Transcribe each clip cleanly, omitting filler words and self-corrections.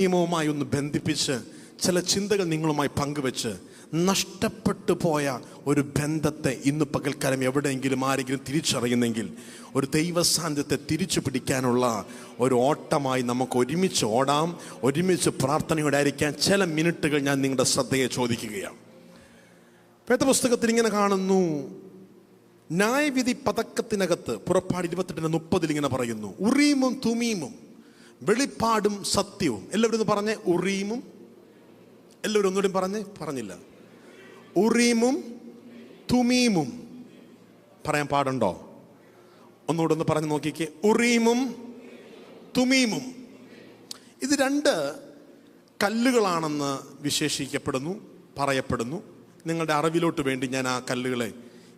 നിയമവുമായി ഒന്ന് ബന്ധിപ്പിച്ച് ചില ചിന്തകൾ നിങ്ങളുമായി പങ്കുവെച്ച് നഷ്ടപ്പെട്ടു പോയ ഒരു ബന്ധത്തെ ഇന്ന് പകൽക്കാലം എവിടെയെങ്കിലും ആരെങ്കിലും തിരിച്ചറിയുന്നെങ്കിൽ ഒരു ദൈവസാന്നിധ്യത്തെ തിരിച്ചു പിടിക്കാനുള്ള ഒരു ഓട്ടമായി നമുക്ക് ഒരുമിച്ച് ഓടാം. ഒരുമിച്ച് പ്രാർത്ഥനയോടെ ആയിരിക്കാൻ ചില മിനിറ്റുകൾ ഞാൻ നിങ്ങളുടെ ശ്രദ്ധയെ ചോദിക്കുകയാണ്. വേദപുസ്തകത്തിൽ ഇങ്ങനെ കാണുന്നു, ന്യായവിധി പതക്കത്തിനകത്ത് പുറപ്പാട് 28:30 ഇങ്ങനെ പറയുന്നു, ഉറീമും തുമീമും, വെളിപ്പാടും സത്യവും. എല്ലാവരും പറഞ്ഞേ ഉറീമും. എല്ലാവരും ഒന്നുകൂടി പറഞ്ഞില്ല. ഉറീമും തുമീമും പറയാൻ പാടുണ്ടോ? ഒന്നുകൂടെ ഒന്ന് പറഞ്ഞു നോക്കിക്കേ. ഉറീമും തുമീമും ഇത് രണ്ട് കല്ലുകളാണെന്ന് വിശേഷിക്കപ്പെടുന്നു, പറയപ്പെടുന്നു. നിങ്ങളുടെ അറിവിലോട്ട് വേണ്ടി ഞാൻ ആ കല്ലുകളെ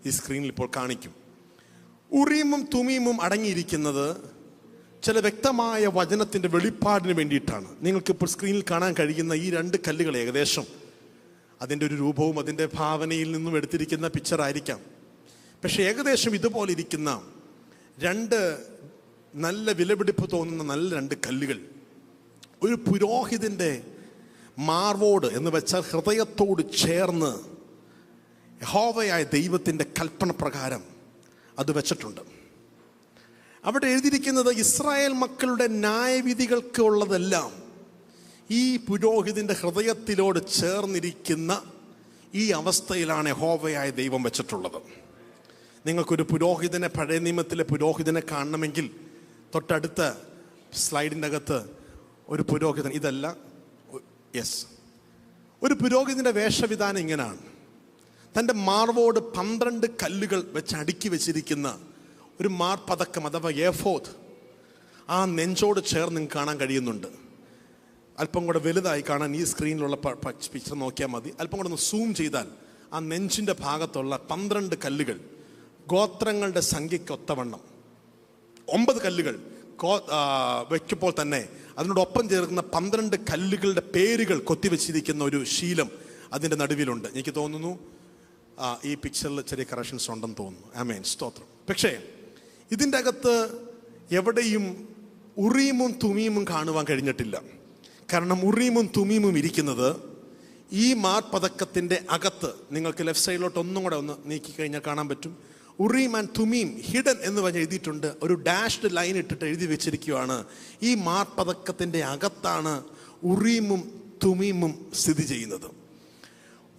ഈ സ്ക്രീനിൽ ഇപ്പോൾ കാണിക്കും. ഉറീമും തുമീമും അടങ്ങിയിരിക്കുന്നത് ചില വ്യക്തമായ വചനത്തിൻ്റെ വെളിപ്പാടിന് വേണ്ടിയിട്ടാണ്. നിങ്ങൾക്കിപ്പോൾ സ്ക്രീനിൽ കാണാൻ കഴിയുന്ന ഈ രണ്ട് കല്ലുകൾ ഏകദേശം അതിൻ്റെ ഒരു രൂപവും അതിൻ്റെ ഭാവനയിൽ നിന്നും എടുത്തിരിക്കുന്ന പിക്ചറായിരിക്കാം. പക്ഷേ ഏകദേശം ഇതുപോലെ ഇരിക്കുന്ന രണ്ട് നല്ല വിലപിടിപ്പ് തോന്നുന്ന നല്ല രണ്ട് കല്ലുകൾ ഒരു പുരോഹിതൻ്റെ മാർവോട് എന്ന് വെച്ചാൽ ഹൃദയത്തോട് ചേർന്ന് യഹോവയായ ദൈവത്തിൻ്റെ കൽപ്പന പ്രകാരം അത് വെച്ചിട്ടുണ്ട്. അവിടെ എഴുതിയിരിക്കുന്നത് ഇസ്രായേൽ മക്കളുടെ ന്യായവിധികൾക്ക് ഉള്ളതെല്ലാം ഈ പുരോഹിതൻ്റെ ഹൃദയത്തിലോട് ചേർന്നിരിക്കുന്ന ഈ അവസ്ഥയിലാണ് യഹോവയായ ദൈവം വെച്ചിട്ടുള്ളത്. നിങ്ങൾക്കൊരു പുരോഹിതനെ, പഴയ നിയമത്തിലെ പുരോഹിതനെ കാണണമെങ്കിൽ തൊട്ടടുത്ത സ്ലൈഡിൻ്റെ അകത്ത് ഒരു പുരോഹിതൻ, ഇതല്ല, യെസ്, ഒരു പുരോഹിതൻ്റെ വേഷവിധാനം ഇങ്ങനെയാണ്. തൻ്റെ മാർവോട് 12 കല്ലുകൾ വെച്ച് അടുക്കി വെച്ചിരിക്കുന്ന ഒരു മാർപതക്കം അഥവാ ഏഫോദ് ആ നെഞ്ചോട് ചേർന്ന് നിങ്ങൾക്ക് കാണാൻ കഴിയുന്നുണ്ട്. അല്പം കൂടെ വലുതായി കാണാൻ ഈ സ്ക്രീനിലുള്ള പിക്ചർ നോക്കിയാൽ മതി. അല്പം കൂടെ ഒന്ന് സൂം ചെയ്താൽ ആ നെഞ്ചിൻ്റെ ഭാഗത്തുള്ള 12 കല്ലുകൾ ഗോത്രങ്ങളുടെ സംഖ്യയ്ക്കൊത്തവണ്ണം 9 കല്ലുകൾ വയ്ക്കുമ്പോൾ തന്നെ അതിനോടൊപ്പം ചേർക്കുന്ന 12 കല്ലുകളുടെ പേരുകൾ കൊത്തിവെച്ചിരിക്കുന്ന ഒരു ശീലം അതിൻ്റെ നടുവിലുണ്ട്. എനിക്ക് തോന്നുന്നു ഈ പിക്ചറിൽ ചെറിയ കറക്ഷൻസ് ഉണ്ടെന്ന് തോന്നുന്നു. ആമേൻ, സ്തോത്രം. പക്ഷേ ഇതിൻ്റെ അകത്ത് എവിടെയും ഉറീമും തുമീമും കാണുവാൻ കഴിഞ്ഞിട്ടില്ല. കാരണം ഉറീമും തുമീമും ഇരിക്കുന്നത് ഈ മാർപതക്കത്തിൻ്റെ അകത്ത്. നിങ്ങൾക്ക് ലെഫ്റ്റ് സൈഡിലോട്ട് ഒന്നും കൂടെ ഒന്ന് നീക്കി കഴിഞ്ഞാൽ കാണാൻ പറ്റും. ഉറീം ആൻഡ് തുമീം ഹിഡൻ എന്ന് പറഞ്ഞ് എഴുതിയിട്ടുണ്ട്. ഒരു ഡാഷ്ഡ് ലൈൻ ഇട്ടിട്ട് എഴുതി വെച്ചിരിക്കുകയാണ്. ഈ മാർപതക്കത്തിൻ്റെ അകത്താണ് ഉറീമും തുമീമും സ്ഥിതി ചെയ്യുന്നത്.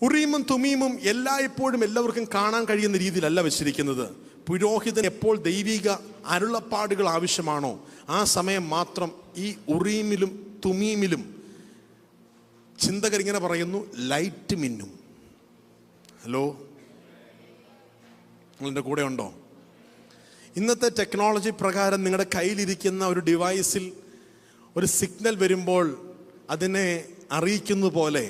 ഉറീമും തുമീമും എല്ലായ്പ്പോഴും എല്ലാവർക്കും കാണാൻ കഴിയുന്ന രീതിയിലല്ല വെച്ചിരിക്കുന്നത്. പുരോഹിതൻ എപ്പോൾ ദൈവിക അരുളപ്പാടുകൾ ആവശ്യമാണോ ആ സമയം മാത്രം ഈ ഉറീമിലും തുമീമിലും ചിന്തകരിങ്ങനെ പറയുന്നു, ലൈറ്റ് മിന്നും. ഹലോ, നിങ്ങളുടെ കൂടെ ഉണ്ടോ? ഇന്നത്തെ ടെക്നോളജി പ്രകാരം നിങ്ങളുടെ കയ്യിലിരിക്കുന്ന ഒരു ഡിവൈസിൽ ഒരു സിഗ്നൽ വരുമ്പോൾ അതിനെ അറിയിക്കുന്ന പോലെ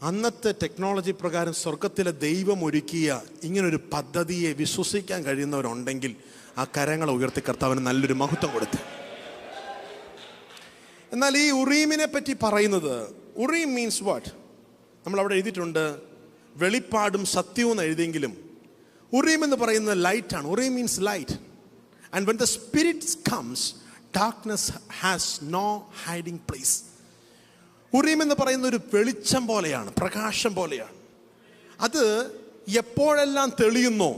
അന്നത്തെ ടെക്നോളജി പ്രകാരം സ്വർഗത്തിലെ ദൈവം ഒരുക്കിയ ഇങ്ങനൊരു പദ്ധതിയെ വിശ്വസിക്കാൻ കഴിയുന്നവരുണ്ടെങ്കിൽ ആ കരങ്ങളെ ഉയർത്തി കർത്താവിന് നല്ലൊരു മഹത്വം കൊടുത്ത്. എന്നാൽ ഈ ഉറീമിനെ പറ്റി പറയുന്നത്, ഉറീം മീൻസ് വാട്ട്? നമ്മളവിടെ എഴുതിയിട്ടുണ്ട് വെളിപ്പാടും സത്യവും എന്ന് എഴുതിയെങ്കിലും ഉറീം എന്ന് പറയുന്നത് ലൈറ്റാണ്. Urim means light. And when the spirit comes darkness has no hiding place. Urim എന്ന് പറയുന്ന ഒരു വെളിച്ചം പോലെയാണ്, പ്രകാശം പോലെയാണ്. അത് എപ്പോഴെല്ലാം തെളിയുന്നോ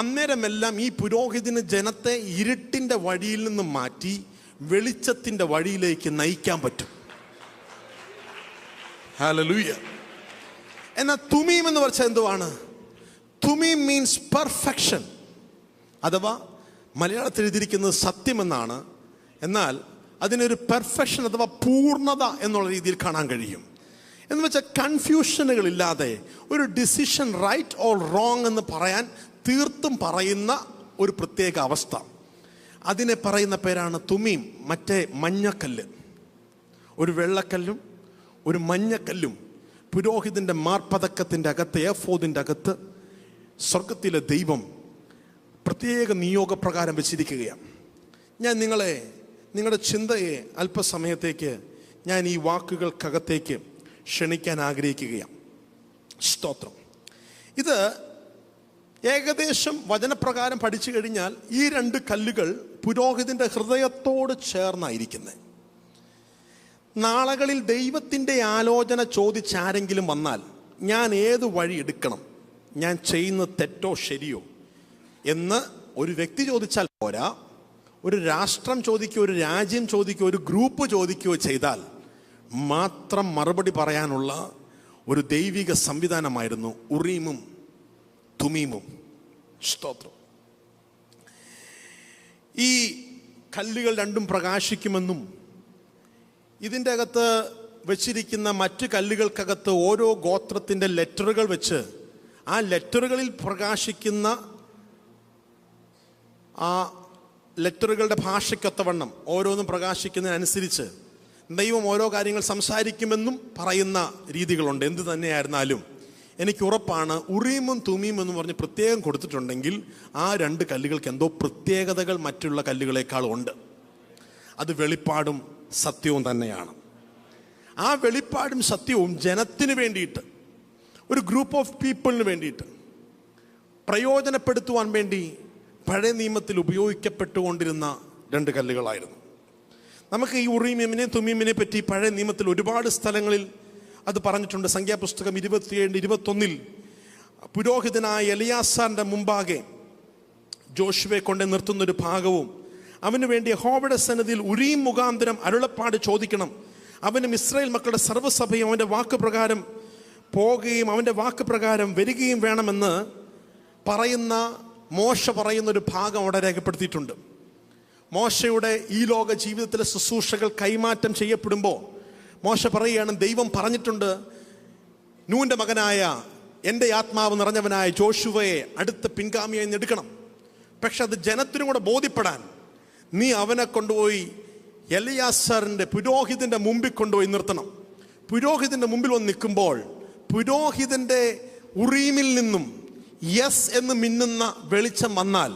അന്നേരമെല്ലാം ഈ പുരോഹിതന് ജനത്തെ ഇരുട്ടിൻ്റെ വഴിയിൽ നിന്ന് മാറ്റി വെളിച്ചത്തിൻ്റെ വഴിയിലേക്ക് നയിക്കാൻ പറ്റും. ഹല്ലേലൂയ. എന്നാൽ തുമീം എന്ന് പറഞ്ഞാൽ എന്തുവാണ്? തുമീം മീൻസ് പെർഫെക്ഷൻ, അഥവാ മലയാളത്തിൽ എഴുതിയിരിക്കുന്നത് സത്യമെന്നാണ്. എന്നാൽ അതിനൊരു പെർഫെക്ഷൻ അഥവാ പൂർണ്ണത എന്നുള്ള രീതിയിൽ കാണാൻ കഴിയും. എന്ന് വെച്ചാൽ കൺഫ്യൂഷനുകളില്ലാതെ ഒരു ഡിസിഷൻ റൈറ്റ് ഓർ റോങ് എന്ന് പറയാൻ തീർത്തും പറയുന്ന ഒരു പ്രത്യേക അവസ്ഥ. അതിനെ പറയുന്ന പേരാണ് തുമീം. മറ്റേ മഞ്ഞക്കല്ല്, ഒരു വെള്ളക്കല്ലും ഒരു മഞ്ഞക്കല്ലും പുരോഹിതൻ്റെ മാർപതക്കത്തിൻ്റെ അകത്ത്, ഏഫോദിൻ്റെ അകത്ത് സ്വർഗത്തിലെ ദൈവം പ്രത്യേക നിയോഗപ്രകാരം വെച്ചിരിക്കുകയാണ്. ഞാൻ നിങ്ങളുടെ ചിന്തയെ അല്പസമയത്തേക്ക് ഞാൻ ഈ വാക്കുകൾക്കകത്തേക്ക് ക്ഷണിക്കാൻ ആഗ്രഹിക്കുകയാണ്. സ്തോത്രം. ഇത് ഏകദേശം വചനപ്രകാരം പഠിച്ചു കഴിഞ്ഞാൽ ഈ രണ്ട് കല്ലുകൾ പുരോഹിതൻ്റെ ഹൃദയത്തോട് ചേർന്നായിരിക്കുന്നത്. നാളുകളിൽ ദൈവത്തിൻ്റെ ആലോചന ചോദിച്ചാരെങ്കിലും വന്നാൽ ഞാൻ ഏത് വഴി എടുക്കണം, ഞാൻ ചെയ്യുന്നത് തെറ്റോ ശരിയോ എന്ന് ഒരു വ്യക്തി ചോദിച്ചാൽ പോരാ, ഒരു രാഷ്ട്രം ചോദിക്കുകയോ ഒരു രാജ്യം ചോദിക്കുകയോ ഒരു ഗ്രൂപ്പ് ചോദിക്കുകയോ ചെയ്താൽ മാത്രം മറുപടി പറയാനുള്ള ഒരു ദൈവിക സംവിധാനമായിരുന്നു ഉറീമും തുമീമും. സ്തോത്രം. ഈ കല്ലുകൾ രണ്ടും പ്രകാശിക്കുമെന്നും ഇതിൻ്റെ അകത്ത് വെച്ചിരിക്കുന്ന മറ്റ് കല്ലുകൾക്കകത്ത് ഓരോ ഗോത്രത്തിൻ്റെ ലെറ്ററുകൾ വെച്ച് ആ ലെറ്ററുകളിൽ പ്രകാശിക്കുന്ന ആ ലെറ്ററുകളുടെ ഭാഷയ്ക്കൊത്തവണ്ണം ഓരോന്നും പ്രകാശിക്കുന്നതിനനുസരിച്ച് ദൈവം ഓരോ കാര്യങ്ങൾ സംസാരിക്കുമെന്നും പറയുന്ന രീതികളുണ്ട്. എന്ത് തന്നെയായിരുന്നാലും എനിക്ക് ഉറപ്പാണ്, ഉറീമും തുമീമും എന്ന് പറഞ്ഞ് പ്രത്യേകം കൊടുത്തിട്ടുണ്ടെങ്കിൽ ആ രണ്ട് കല്ലുകൾക്ക് എന്തോ പ്രത്യേകതകൾ മറ്റുള്ള കല്ലുകളെക്കാളും ഉണ്ട്. അത് വെളിപ്പാടും സത്യവും തന്നെയാണ്. ആ വെളിപ്പാടും സത്യവും ജനത്തിന് വേണ്ടിയിട്ട്, ഒരു ഗ്രൂപ്പ് ഓഫ് പീപ്പിളിന് വേണ്ടിയിട്ട് പ്രയോജനപ്പെടുത്തുവാൻ വേണ്ടി പഴയ നിയമത്തിൽ ഉപയോഗിക്കപ്പെട്ടുകൊണ്ടിരുന്ന രണ്ട് കല്ലുകളായിരുന്നു. നമുക്ക് ഈ ഉറീമിനെ തുമീമിനെ പറ്റി പഴയ നിയമത്തിൽ ഒരുപാട് സ്ഥലങ്ങളിൽ അത് പറഞ്ഞിട്ടുണ്ട്. സംഖ്യാപുസ്തകം 27-21 പുരോഹിതനായ എലിയാസാറിൻ്റെ മുമ്പാകെ ജോഷുവെ കൊണ്ട് നിർത്തുന്നൊരു ഭാഗവും അവന് വേണ്ടി യഹോവയുടെ സന്നിധിയിൽ ഉരീം മുഖാന്തരം അരുളപ്പാട് ചോദിക്കണം, അവനും ഇസ്രായേൽ മക്കളുടെ സർവ്വസഭയും അവൻ്റെ വാക്ക് പ്രകാരം പോകുകയും അവൻ്റെ വാക്ക് പ്രകാരം വരികയും വേണമെന്ന് പറയുന്ന മോശ പറയുന്നൊരു ഭാഗം അവിടെ രേഖപ്പെടുത്തിയിട്ടുണ്ട്. മോശയുടെ ഈ ലോക ജീവിതത്തിലെ ശുശ്രൂഷകൾ കൈമാറ്റം ചെയ്യപ്പെടുമ്പോൾ മോശ പറയുകയാണ്, ദൈവം പറഞ്ഞിട്ടുണ്ട്, നൂൻ്റെ മകനായ എൻ്റെ ആത്മാവ് നിറഞ്ഞവനായ ജോഷുവയെ അടുത്ത പിൻഗാമിയായി എടുക്കണം. പക്ഷെ അത് ജനത്തിനും കൂടെ ബോധ്യപ്പെടാൻ നീ അവനെ കൊണ്ടുപോയി എലിയാസാറിൻ്റെ പുരോഹിതൻ്റെ മുമ്പിൽ കൊണ്ടുപോയി നിർത്തണം. പുരോഹിതൻ്റെ മുമ്പിൽ വന്ന് നിൽക്കുമ്പോൾ പുരോഹിതൻ്റെ ഉറീമിൽ നിന്നും യെസ് എന്ന് മിന്നുന്ന വെളിച്ചം വന്നാൽ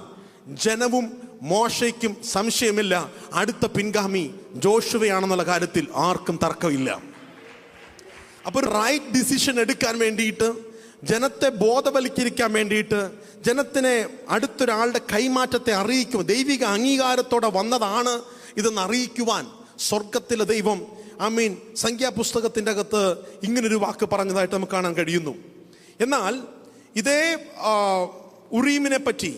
ജനവും മോശയ്ക്കും സംശയമില്ല, അടുത്ത പിൻഗാമി ജോഷുവയാണെന്നുള്ള കാര്യത്തിൽ ആർക്കും തർക്കമില്ല. അപ്പോൾ ഒരു റൈറ്റ് ഡിസിഷൻ എടുക്കാൻ വേണ്ടിയിട്ട്, ജനത്തെ ബോധവൽക്കരിക്കാൻ വേണ്ടിയിട്ട്, ജനത്തിനെ അടുത്തൊരാളുടെ കൈമാറ്റത്തെ അറിയിക്കും, ദൈവിക അംഗീകാരത്തോടെ വന്നതാണ് ഇതെന്ന് അറിയിക്കുവാൻ സ്വർഗത്തിലെ ദൈവം സംഖ്യാപുസ്തകത്തിൻ്റെ അകത്ത് ഇങ്ങനൊരു വാക്ക് പറഞ്ഞതായിട്ട് നമുക്ക് കാണാൻ കഴിയുന്നു. എന്നാൽ ഇതേ ഉറീമിനെ പറ്റി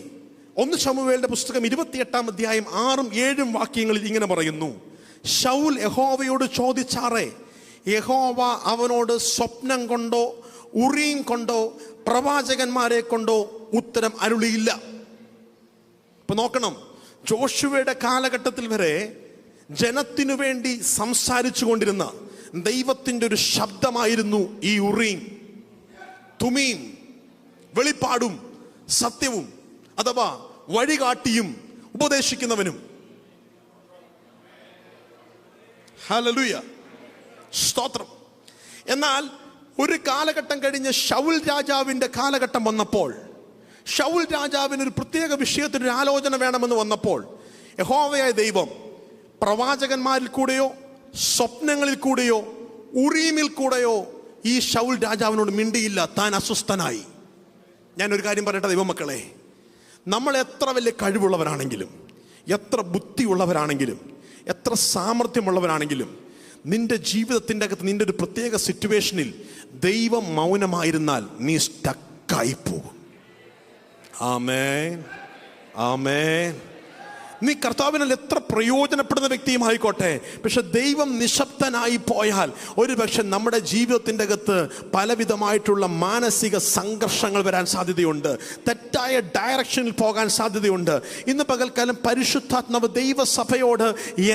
1 ശമൂവേലിന്റെ പുസ്തകം 28-ാം അധ്യായം 6-7 വാക്യങ്ങളിൽ ഇങ്ങനെ പറയുന്നു, ശൗൽ യഹോവയോട് ചോദിച്ചാറേ, യഹോവ അവനോട് സ്വപ്നം കൊണ്ടോ ഉറീം കൊണ്ടോ പ്രവാചകന്മാരെ കൊണ്ടോ ഉത്തരം അരുളിയില്ല. ഇപ്പൊ നോക്കണം, ജോഷുവയുടെ കാലഘട്ടത്തിൽ വരെ ജനത്തിനു വേണ്ടി സംസാരിച്ചു കൊണ്ടിരുന്ന ദൈവത്തിൻ്റെ ഒരു ശബ്ദമായിരുന്നു ഈ ഉറീം തുമീം, വെളിപ്പാടും സത്യവും, അഥവാ വഴികാട്ടിയും ഉപദേശിക്കുന്നവനും. ഹല്ലേലൂയ, സ്തോത്രം. എന്നാൽ ഒരു കാലഘട്ടം കഴിഞ്ഞ് ശൗൽ രാജാവിൻ്റെ കാലഘട്ടം വന്നപ്പോൾ, ശൗൽ രാജാവിന് ഒരു പ്രത്യേക വിഷയത്തിൽ ഒരു ആലോചന വേണമെന്ന് വന്നപ്പോൾ യഹോവയായ ദൈവം പ്രവാചകന്മാരിൽ കൂടെയോ സ്വപ്നങ്ങളിൽ കൂടെയോ ഉറീമിൽ കൂടെയോ ഈ ശൗൽ രാജാവിനോട് മിണ്ടിയില്ല. താൻ അസ്വസ്ഥനായി. ഞാനൊരു കാര്യം പറയട്ടെ ദൈവമക്കളെ, നമ്മൾ എത്ര വലിയ കഴിവുള്ളവരാണെങ്കിലും, എത്ര ബുദ്ധിയുള്ളവരാണെങ്കിലും, എത്ര സാമർഥ്യമുള്ളവരാണെങ്കിലും, നിന്റെ ജീവിതത്തിൻ്റെ അകത്ത് നിന്റെ ഒരു പ്രത്യേക സിറ്റുവേഷനിൽ ദൈവം മൗനമായിരുന്നാൽ നീ സ്റ്റക്കായി പോകും. ആമേൻ, ആമേൻ. നീ കർത്താവിനാൽ എത്ര പ്രയോജനപ്പെടുന്ന വ്യക്തിയും ആയിക്കോട്ടെ, പക്ഷെ ദൈവം നിശബ്ദനായി പോയാൽ ഒരുപക്ഷെ നമ്മുടെ ജീവിതത്തിൻ്റെ അകത്ത് പലവിധമായിട്ടുള്ള മാനസിക സംഘർഷങ്ങൾ വരാൻ സാധ്യതയുണ്ട്, തെറ്റായ ഡയറക്ഷനിൽ പോകാൻ സാധ്യതയുണ്ട്. ഇന്ന് പകൽക്കാലം പരിശുദ്ധാത്മാവ് ദൈവസഭയോട്,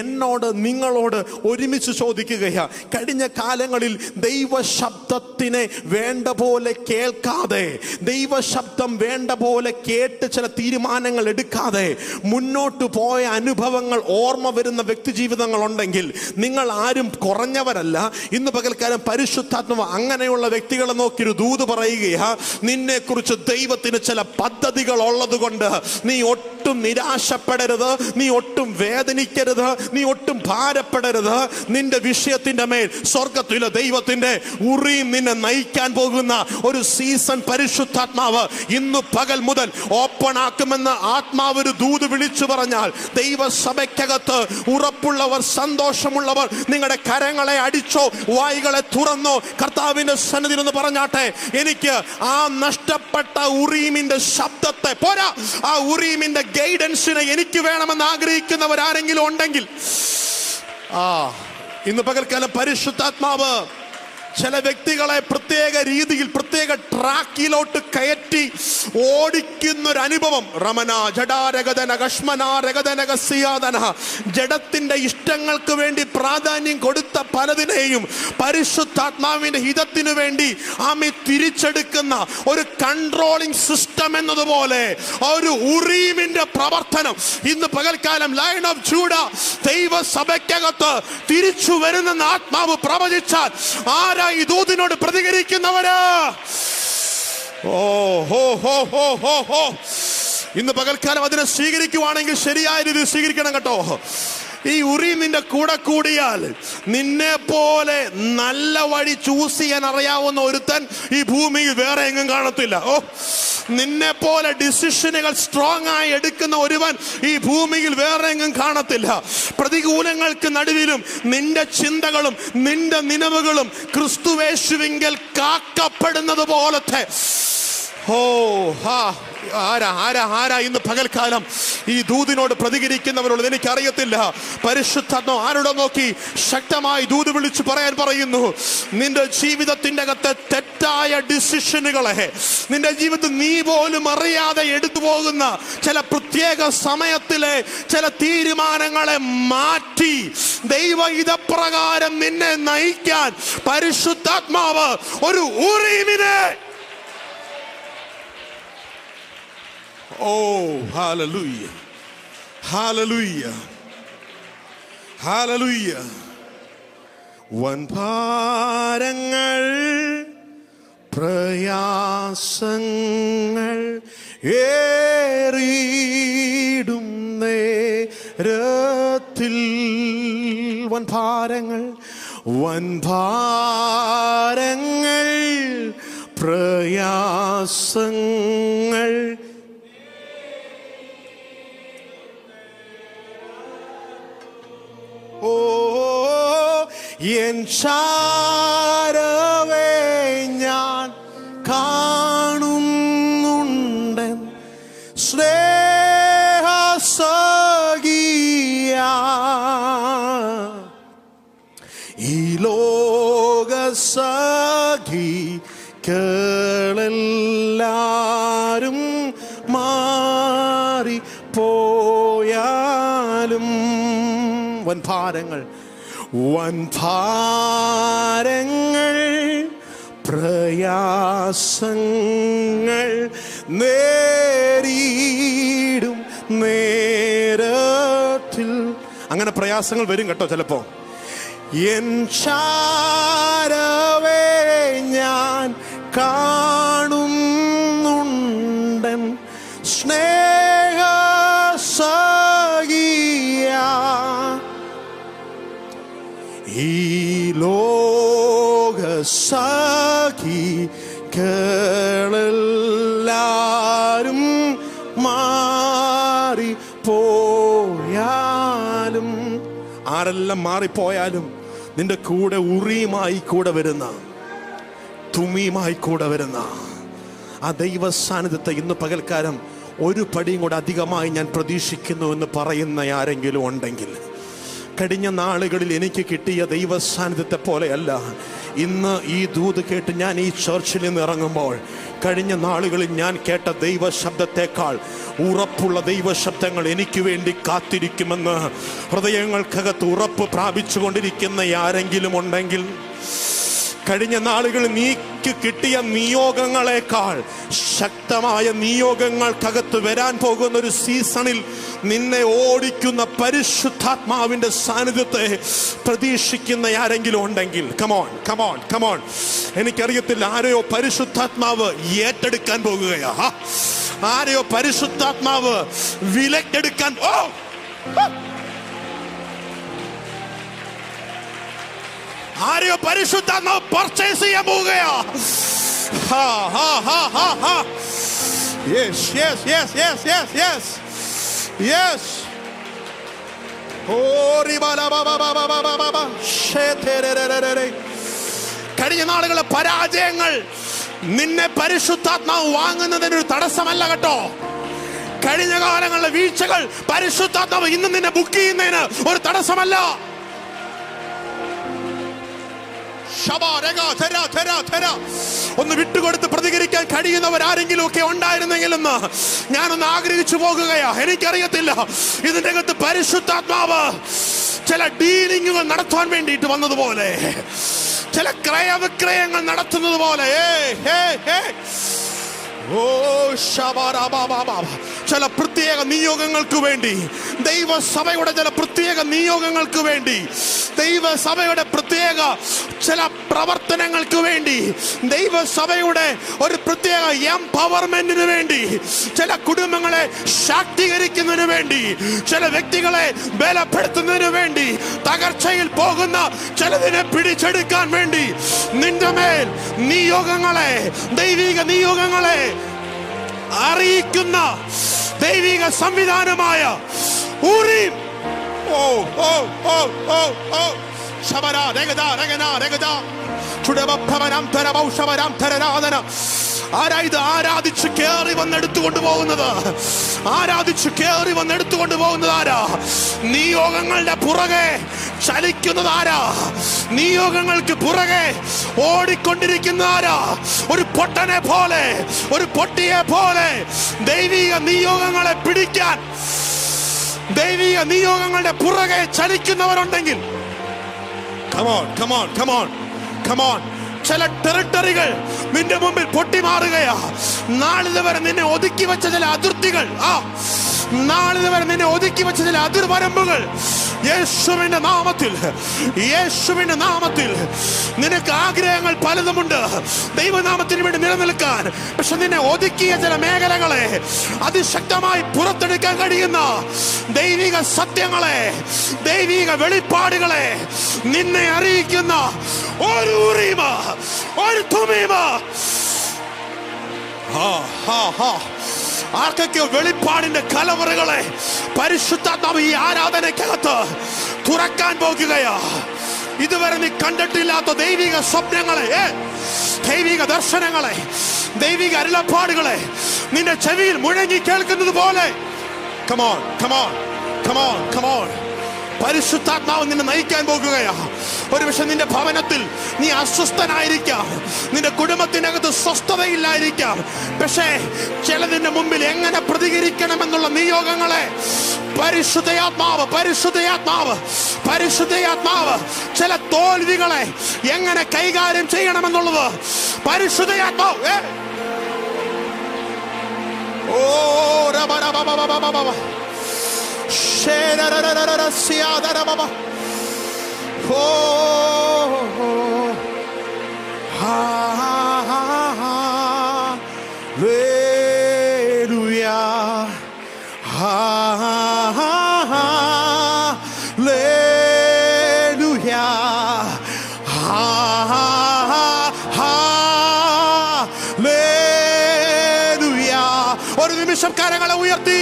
എന്നോട്, നിങ്ങളോട് ഒരുമിച്ച് ചോദിക്കുകയാ, കഴിഞ്ഞ കാലങ്ങളിൽ ദൈവശബ്ദത്തിനെ വേണ്ട പോലെ കേൾക്കാതെ, ദൈവശബ്ദം വേണ്ട പോലെ കേട്ട് ചില തീരുമാനങ്ങൾ എടുക്കാതെ മുന്നോട്ട് പോയ അനുഭവങ്ങൾ ഓർമ്മ വരുന്ന വ്യക്തി ജീവിതങ്ങൾ ഉണ്ടെങ്കിൽ നിങ്ങൾ ആരും കുറഞ്ഞവരല്ല. ഇന്ന് പകൽക്കാലം പരിശുദ്ധാത്മാവ് അങ്ങനെയുള്ള വ്യക്തികളെ നോക്കിയൊരു ദൂത് പറയുകയാ, നിന്നെ കുറിച്ച് ദൈവത്തിന് ചില പദ്ധതികൾ ഉള്ളത് കൊണ്ട് നീ ഒട്ടും ഒട്ടും നിരാശപ്പെടരുത്, നീ ഒട്ടും വേദനിക്കരുത്, നീ ഒട്ടും ഭാരപ്പെടരുത്. നിന്റെ വിഷയത്തിന്റെ മേൽ സ്വർഗത്തിലെ ദൈവത്തിന്റെ ഉറീം നിന്നെ നയിക്കാൻ പോകുന്ന ഒരു സീസൺ പരിശുദ്ധാത്മാവ് ഇന്ന് പകൽ മുതൽ ഓപ്പൺ ആക്കുമെന്ന് ആത്മാവ് ഒരു ദൂത് വിളിച്ചു പറഞ്ഞാൽ, ദൈവസഭയ്ക്കകത്ത് ഉറപ്പുള്ളവർ, സന്തോഷമുള്ളവർ നിങ്ങളുടെ കരങ്ങളെ അടിച്ചോ, വായികളെ തുറന്നോ, കർത്താവിന്റെ സന്നിധിയിൽ എന്ന് പറഞ്ഞാട്ടെ, എനിക്ക് ആ നഷ്ടപ്പെട്ട ഉറീമിന്റെ ശബ്ദത്തെ പോരാ, ആ ഉറീമിന്റെ ഗൈഡൻസിനെ എനിക്ക് വേണമെന്ന് ആഗ്രഹിക്കുന്നവർ ആരെങ്കിലും ഉണ്ടെങ്കിൽ, ഇന്ന് പകൽക്കാലം പരിശുദ്ധാത്മാവ് ചില വ്യക്തികളെ പ്രത്യേക രീതിയിൽ, പ്രത്യേക ട്രാക്കിലോട്ട് കയറ്റി ഓടിക്കുന്നൊരു അനുഭവം. റമന ജഡാരഗതന കശ്മനാരഗതനകസിയാദന, ജഡത്തിന്റെ ഇഷ്ടങ്ങൾക്ക് വേണ്ടി പ്രാധാന്യം കൊടുത്ത പലതിനെയും പരിശുദ്ധാത്മാവിന്റെ ഹിതത്തിനു വേണ്ടി ആമി തിരിച്ചെടുക്കുന്ന ഒരു കൺട്രോളിംഗ് സിസ്റ്റം എന്നതുപോലെ ഒരു ഉറീമിന്റെ പ്രവർത്തനം ഇന്ന് പകൽക്കാലം ലയൺ ഓഫ് ജൂഡ ദൈവസഭയ്ക്കകത്ത് തിരിച്ചു വരുന്നെന്ന് ആത്മാവ് പ്രവചിച്ചാൽ ആരാ ഈ ദൂതിനോട് പ്രതികരിക്കുന്നവര്? ഇന്ന് പകൽക്കാലം അതിനെ സ്വീകരിക്കുവാണെങ്കിൽ ശരിയായ രീതിയിൽ സ്വീകരിക്കണം കേട്ടോ. ഈ ഉറീം നിന്റെ കൂടെ കൂടിയാൽ നിന്നെ പോലെ നല്ല വഴി ചൂസ് ചെയ്യാൻ അറിയാവുന്ന ഒരുത്തൻ ഈ ഭൂമിയിൽ വേറെ എങ്ങും കാണത്തില്ല. നിന്നെ പോലെ ഡിസിഷനുകൾ സ്ട്രോങ് ആയി എടുക്കുന്ന ഒരുവൻ ഈ ഭൂമിയിൽ വേറെ എങ്ങും കാണത്തില്ല. പ്രതികൂലങ്ങൾക്ക് നടുവിലും നിന്റെ ചിന്തകളും നിന്റെ നിലവുകളും ക്രിസ്തുവേശുവിങ്കൽ കാക്കപ്പെടുന്നത് പോലത്തെ ആരാ ഇന്ന് പകൽക്കാലം ഈ ദൂതിനോട് പ്രതികരിക്കുന്നവരുള്ളത് എനിക്കറിയത്തില്ല. പരിശുദ്ധാത്മാവ് ആരോടെ നോക്കി ശക്തമായി ദൂത് വിളിച്ചു പറയാൻ പറയുന്നു, നിന്റെ ജീവിതത്തിന്റെ അകത്തെ തെറ്റായ ഡിസിഷനുകളെ, നിന്റെ ജീവിതത്തിൽ നീ പോലും അറിയാതെ എടുത്തു പോകുന്ന ചില പ്രത്യേക സമയത്തിലെ ചില തീരുമാനങ്ങളെ മാറ്റി ദൈവഹിതപ്രകാരം നിന്നെ നയിക്കാൻ പരിശുദ്ധാത്മാവ് ഒരു ഉറീമിനെ hallelujah, hallelujah, hallelujah. വൻഭാരങ്ങൾ പ്രയാസങ്ങൾ ഏറിയിടും നേരത്തിൽ, വൻഭാരങ്ങൾ പ്രയാസങ്ങൾ എൻ ചാരവേ ഞാൻ കാണുന്നുണ്ട് സ്നേഹസഖിയ, ഈ ലോകസഖികളെല്ലാരും മാറിപ്പോയാലും വൻഭാരങ്ങൾ പ്രയാസങ്ങൾ നേരിടും നേരത്തിൽ. അങ്ങനെ പ്രയാസങ്ങൾ വരും കേട്ടോ ചിലപ്പോ. എൻ ചാരവേ ഞാൻ കാണുന്നുണ്ടൻ സ്നേഹസഖിയ, ഈ ലോകസഖികളെല്ലാരും മാറിപ്പോയാലും, ആരെല്ലാം മാറിപ്പോയാലും നിന്റെ കൂടെ ഉറീമായി കൂടെ വരുന്ന, തുമീമായി കൂടെ വരുന്ന ആ ദൈവ സാന്നിധ്യത്തെ ഇന്ന് പകൽക്കാലം ഒരു പടിയും കൂടെ അധികമായി ഞാൻ പ്രതീക്ഷിക്കുന്നു എന്ന് പറയുന്ന ആരെങ്കിലും ഉണ്ടെങ്കിൽ, കഴിഞ്ഞ നാളുകളിൽ എനിക്ക് കിട്ടിയ ദൈവ സാന്നിധ്യത്തെ പോലെയല്ല ഇന്ന് ഈ ദൂത് കേട്ട് ഞാൻ ഈ ചർച്ചിൽ നിന്ന് ഇറങ്ങുമ്പോൾ കഴിഞ്ഞ നാളുകളിൽ ഞാൻ കേട്ട ദൈവ ശബ്ദത്തെക്കാൾ ഉറപ്പുള്ള ദൈവ ശബ്ദങ്ങൾ എനിക്ക് വേണ്ടി കാത്തിരിക്കുമെന്ന് ഹൃദയങ്ങൾക്കകത്ത് ഉറപ്പ് പ്രാപിച്ചു കൊണ്ടിരിക്കുന്ന ആരെങ്കിലും ഉണ്ടെങ്കിൽ, കഴിഞ്ഞ നാളുകളിൽ നീക്ക് കിട്ടിയ നിയോഗങ്ങളെക്കാൾ ശക്തമായ നിയോഗങ്ങൾക്കകത്ത് വരാൻ പോകുന്ന ഒരു സീസണിൽ നിന്നെ ഓടിക്കുന്ന പരിശുദ്ധാത്മാവിന്റെ സാന്നിധ്യത്തെ പ്രതീക്ഷിക്കുന്ന ആരെങ്കിലും ഉണ്ടെങ്കിൽ, കമോൺ കമോൺ കമോൺ. എനിക്കറിയത്തില്ല, ആരെയോ പരിശുദ്ധാത്മാവ് ഏറ്റെടുക്കാൻ പോകുകയാ. ആരെയോ പരിശുദ്ധാത്മാവ് വിലക്കെടുക്കാൻ ആരെയോ പരിശുദ്ധാത്മാവ് പർച്ചേസ് ചെയ്യാൻ പോവുകയാ. Yes, yes, yes, yes, yes, yes, yes. കഴിഞ്ഞ നാളുകളെ പരാജയങ്ങൾ നിന്നെ പരിശുദ്ധാത്മാവ് വാങ്ങുന്നതിനൊരു തടസ്സമല്ല കേട്ടോ. കഴിഞ്ഞ കാലങ്ങളിലെ വീഴ്ചകൾ പരിശുദ്ധാത്മാവ് ഇന്ന് നിന്നെ ബുക്ക് ചെയ്യുന്നതിന് ഒരു തടസ്സമല്ല. ഒന്ന് വിട്ടുകൊടുത്ത് പ്രതികരിക്കാൻ കഴിയുന്നവരാരെങ്കിലും ഒക്കെ ഉണ്ടായിരുന്നെങ്കിലെന്ന് ഞാനൊന്ന് ആഗ്രഹിച്ചു പോകുകയാ. എനിക്കറിയത്തില്ല, ഇതിന്റെ അകത്ത് പരിശുദ്ധാത്മാവ് ചില ഡീലിങ്ങുകൾ നടത്താൻ വേണ്ടിയിട്ട് വന്നതുപോലെ, ചില ക്രയവിക്രയങ്ങൾ നടത്തുന്നത് പോലെ, ചില പ്രത്യേക നിയോഗങ്ങൾക്ക് വേണ്ടി, ദൈവസഭയുടെ ചില പ്രത്യേക നിയോഗങ്ങൾക്ക് വേണ്ടി, ദൈവസഭയുടെ പ്രത്യേക ചില പ്രവർത്തനങ്ങൾക്ക് വേണ്ടി, ദൈവസഭയുടെ ഒരു പ്രത്യേക എംപവർമെന്റിന് വേണ്ടി, ചില കുടുംബങ്ങളെ ശാക്തീകരിക്കുന്നതിന് വേണ്ടി, ചില വ്യക്തികളെ ബലപ്പെടുത്തുന്നതിന് വേണ്ടി, തകർച്ചയിൽ പോകുന്ന ചിലതിനെ പിടിച്ചെടുക്കാൻ വേണ്ടി നിന്റെ മേൽ നിയോഗങ്ങളെ, ദൈവിക നിയോഗങ്ങളെ അറിയിക്കുന്ന ദൈവിക സംവിധാനമായ ഊരീം, ആരായത് ആരാധിച്ച് കേറി വന്നെടുത്തുകൊണ്ട് പോകുന്നത്? ആരാധിച്ച് കേറി വന്നെടുത്തുകൊണ്ട് പോകുന്നത് ആരാ? നിയോഗങ്ങളുടെ പുറകെ ചലിക്കുന്നത് ആരാ? നിയോഗങ്ങൾക്ക് പുറകെ ഓടിക്കൊണ്ടിരിക്കുന്ന ആരാ? ഒരു പൊട്ടനെ പോലെ, ഒരു പൊട്ടിയെ പോലെ ദൈവിക നിയോഗങ്ങളെ പിടിക്കാൻ, ദൈവിക നിയോഗങ്ങളുടെ പുറകെ ചലിക്കുന്നവരുണ്ടെങ്കിൽ, come on, come on, come on, come on. ചില ടെറിട്ടറികൾ നിന്റെ മുമ്പിൽ പൊട്ടിമാറുകയാ. നാളിതുവരെ നിന്നെ ഒതുക്കി വെച്ച ചില അതിർത്തികൾ, നാളിതുവരെ നിന്നെ ഒതുക്കി വെച്ച ചില അതിർവരമ്പുകൾ യേശുവിന്റെ നാമത്തിൽ, യേശുവിന്റെ നാമത്തിൽ. നിനക്ക് ആഗ്രഹങ്ങൾ പലതുമുണ്ട് ദൈവനാമത്തിന് വേണ്ടി നിലനിൽക്കാൻ. പക്ഷെ നിന്നെ ഒതുക്കിയ ചില മേഖലകളെ അതിശക്തമായി പുറത്തെടുക്കാൻ കഴിയുന്ന ദൈവിക സത്യങ്ങളെ, ദൈവിക വെളിപ്പാടുകളെ നിന്നെ അറിയിക്കുന്ന ഒരു ഉറീമ, ഒരു തുമീമ. ആർക്കൊക്കെയോ വെളിപ്പാടിന്റെ കലവറകളെ പരിശുദ്ധാത്മാവ് ഈ ആരാധനയ്ക്കകത്ത് തുറക്കാൻ പോകുകയാ. ഇതുവരെ നീ കണ്ടിട്ടില്ലാത്ത ദൈവിക സ്വപ്നങ്ങളെ, ദൈവിക ദർശനങ്ങളെ, ദൈവിക അരുളപ്പാടുകളെ നിന്റെ ചെവിയിൽ മുഴങ്ങി കേൾക്കുന്നത് പോലെ. Come on, come on, come on, come on. പരിശുദ്ധാത്മാവ് നിന്നെ നയിക്കാൻ പോകുകയാ. ഒരുപക്ഷെ നിന്റെ ഭവനത്തിൽ നീ അസ്വസ്ഥനായിരിക്കാം, നിന്റെ കുടുംബത്തിനകത്ത് സ്വസ്ഥതയില്ലായിരിക്കാം. പക്ഷേ ചിലതിന്റെ മുമ്പിൽ എങ്ങനെ പ്രതികരിക്കണമെന്നുള്ള നിയോഗങ്ങളെ പരിശുദ്ധയാത്മാവ്, പരിശുദ്ധയാത്മാവ്, പരിശുദ്ധയാത്മാവ്, ചില തോൽവികളെ എങ്ങനെ കൈകാര്യം ചെയ്യണമെന്നുള്ളത് പരിശുദ്ധയാത്മാവ്. ഒരു നിമിഷം കരങ്ങളെ ഉയർത്തി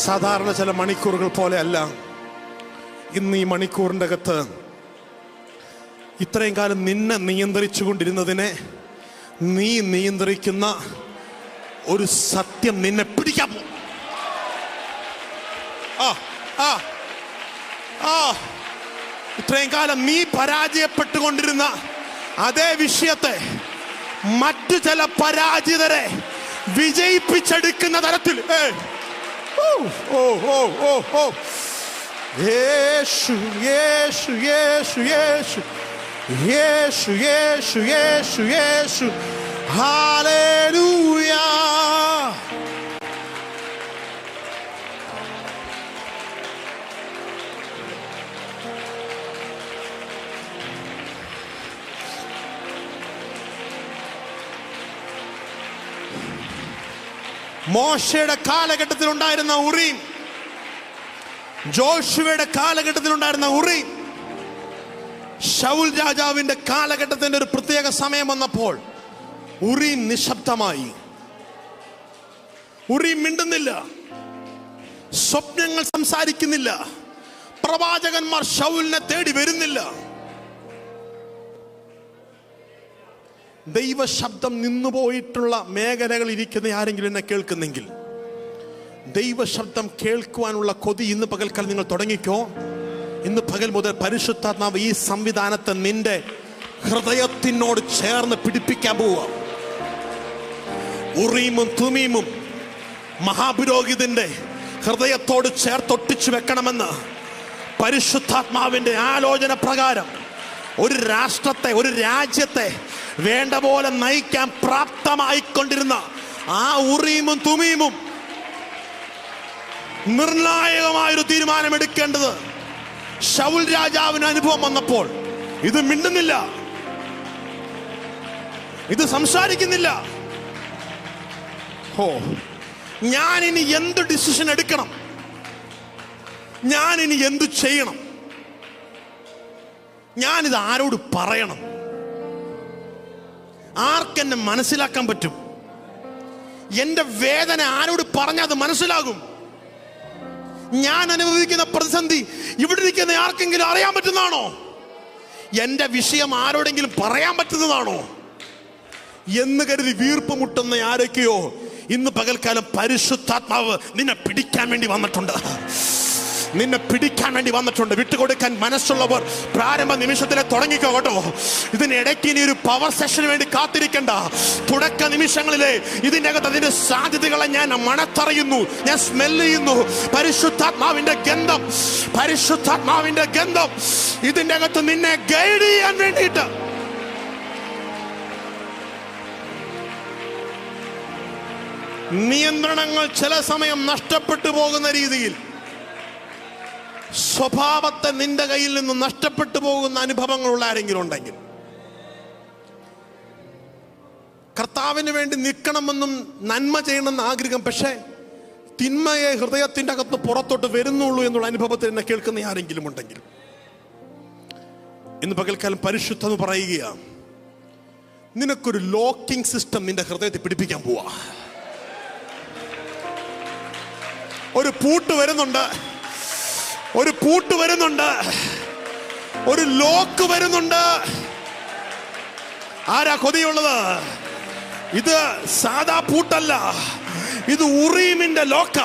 സാധാരണ ചില മണിക്കൂറുകൾ പോലെ അല്ല ഇന്ന് ഈ മണിക്കൂറിൻ്റെ അകത്ത്. ഇത്രയും കാലം നിന്നെ നിയന്ത്രിച്ചു കൊണ്ടിരുന്നതിനെ നീ നിയന്ത്രിക്കുന്ന ഒരു സത്യം നിന്നെ പിടിക്കാൻ പോകും. ഇത്രയും കാലം നീ പരാജയപ്പെട്ടുകൊണ്ടിരുന്ന അതേ വിഷയത്തെ മറ്റു ചില പരാജിതരെ വിജയിപ്പിച്ചെടുക്കുന്ന തരത്തിൽ യേശു യേശു യേശു യേശു യേശു യേശു യേശു യേശു ഹല്ലേലൂയ. മോശയുടെ കാലഘട്ടത്തിൽ ഉണ്ടായിരുന്ന ഉറീം, ജോഷുവയുടെ കാലഘട്ടത്തിൽ ഉണ്ടായിരുന്ന ഉറീം, ശൗൽ രാജാവിന്റെ കാലഘട്ടത്തിന്റെ ഒരു പ്രത്യേക സമയം വന്നപ്പോൾ ഉറീം നിശബ്ദമായി. ഉറീം മിണ്ടുന്നില്ല, സ്വപ്നങ്ങൾ സംസാരിക്കുന്നില്ല, പ്രവാചകന്മാർ ശൗലിനെ തേടി വരുന്നില്ല. ദൈവശബ്ദം നിന്നുപോയിട്ടുള്ള മേഖലകൾ ഇരിക്കുന്ന ആരെങ്കിലും എന്നെ കേൾക്കുന്നെങ്കിൽ, ദൈവശബ്ദം കേൾക്കുവാനുള്ള കൊതി ഇന്ന് പകൽക്കാലം നിങ്ങൾ തുടങ്ങിക്കോ. ഇന്ന് പകൽ മുതൽ പരിശുദ്ധാത്മാവ് ഈ സംവിധാനത്തെ നിന്റെ ഹൃദയത്തിനോട് ചേർന്ന് പിടിപ്പിക്കാൻ പോവുക. ഉറീമും തുമീമും മഹാപുരോഹിതന്റെ ഹൃദയത്തോട് ചേർത്തൊട്ടിച്ചു വെക്കണമെന്ന് പരിശുദ്ധാത്മാവിന്റെ ആലോചന പ്രകാരം ഒരു രാഷ്ട്രത്തെ, ഒരു രാജ്യത്തെ വേണ്ട പോലെ നയിക്കാൻ പ്രാപ്തമായിക്കൊണ്ടിരുന്ന ആ ഉറീമും തുമീമും നിർണായകമായൊരു തീരുമാനമെടുക്കേണ്ടത് ശൗൽ രാജാവിന് അനുഭവം വന്നപ്പോൾ ഇത് മിണ്ടുന്നില്ല, ഇത് സംസാരിക്കുന്നില്ല. ഞാൻ ഇനി എന്ത് ഡിസിഷൻ എടുക്കണം, ഞാൻ ഇനി എന്തു ചെയ്യണം, ഞാനിത് ആരോട് പറയണം, ആർക്കെന്നെ മനസ്സിലാക്കാൻ പറ്റും, എന്റെ വേദന ആരോട് പറഞ്ഞാൽ അത് മനസ്സിലാകും, ഞാൻ അനുഭവിക്കുന്ന പ്രതിസന്ധി ഇവിടെ ഇരിക്കുന്ന ആർക്കെങ്കിലും അറിയാൻ പറ്റുന്നതാണോ, എന്റെ വിഷയം ആരോടെങ്കിലും പറയാൻ പറ്റുന്നതാണോ എന്ന് കരുതി വീർപ്പ് മുട്ടുന്ന ആരൊക്കെയോ ഇന്ന് പകൽക്കാലം പരിശുദ്ധാത്മാവ് നിന്നെ പിടിക്കാൻ വേണ്ടി വന്നിട്ടുണ്ട്. നിന്നെ പിടിക്കാൻ വേണ്ടി വന്നിട്ടുണ്ട്. വിട്ടുകൊടുക്കാൻ മനസ്സുള്ളവർ പ്രാരംഭ നിമിഷത്തിലെ തുടങ്ങിക്കോ കേട്ടോ. ഇതിനിടയ്ക്ക് ഇനി ഒരു പവർ സെഷന് വേണ്ടി കാത്തിരിക്കണ്ട. തുടക്ക നിമിഷങ്ങളിലെ ഇതിൻ്റെ അകത്ത് അതിന്റെ സാധ്യതകളെ ഞാൻ മണത്തറിയുന്നു, ഞാൻ സ്മെല്ല് ചെയ്യുന്നു. പരിശുദ്ധാത്മാവിന്റെ ഗന്ധം, പരിശുദ്ധാത്മാവിന്റെ ഗന്ധം ഇതിൻ്റെ അകത്ത് നിന്നെ ഗൈഡ് ചെയ്യാൻ വേണ്ടിയിട്ട്. നിയന്ത്രണങ്ങൾ ചില സമയം നഷ്ടപ്പെട്ടു പോകുന്ന രീതിയിൽ സ്വഭാവത്തെ നിന്റെ കയ്യിൽ നിന്ന് നഷ്ടപ്പെട്ടു പോകുന്ന അനുഭവങ്ങളുള്ള ആരെങ്കിലും ഉണ്ടെങ്കിൽ, കർത്താവിന് വേണ്ടി നിൽക്കണമെന്നും നന്മ ചെയ്യണമെന്ന് ആഗ്രഹം, പക്ഷേ തിന്മയെ ഹൃദയത്തിന്റെ അകത്ത് പുറത്തോട്ട് വരുന്നുള്ളൂ എന്നുള്ള അനുഭവത്തിൽ എന്നെ കേൾക്കുന്ന ആരെങ്കിലും ഉണ്ടെങ്കിൽ, ഇന്ന് പകൽക്കാലം പരിശുദ്ധം പറയുക, നിനക്കൊരു ലോക്കിംഗ് സിസ്റ്റം നിന്റെ ഹൃദയത്തിൽ പിടിപ്പിക്കാൻ പോവാ. ഒരു പൂട്ട് വരുന്നുണ്ട്, ഒരു പൂട്ട് വരുന്നുണ്ട്, ഒരു ലോക്ക് വരുന്നുണ്ട്. ആരാ കൊതിയുള്ളത്? ഇത് സാധാ പൂട്ടല്ല, ഇത് ഉറീമിന്റെ ലോക്ക,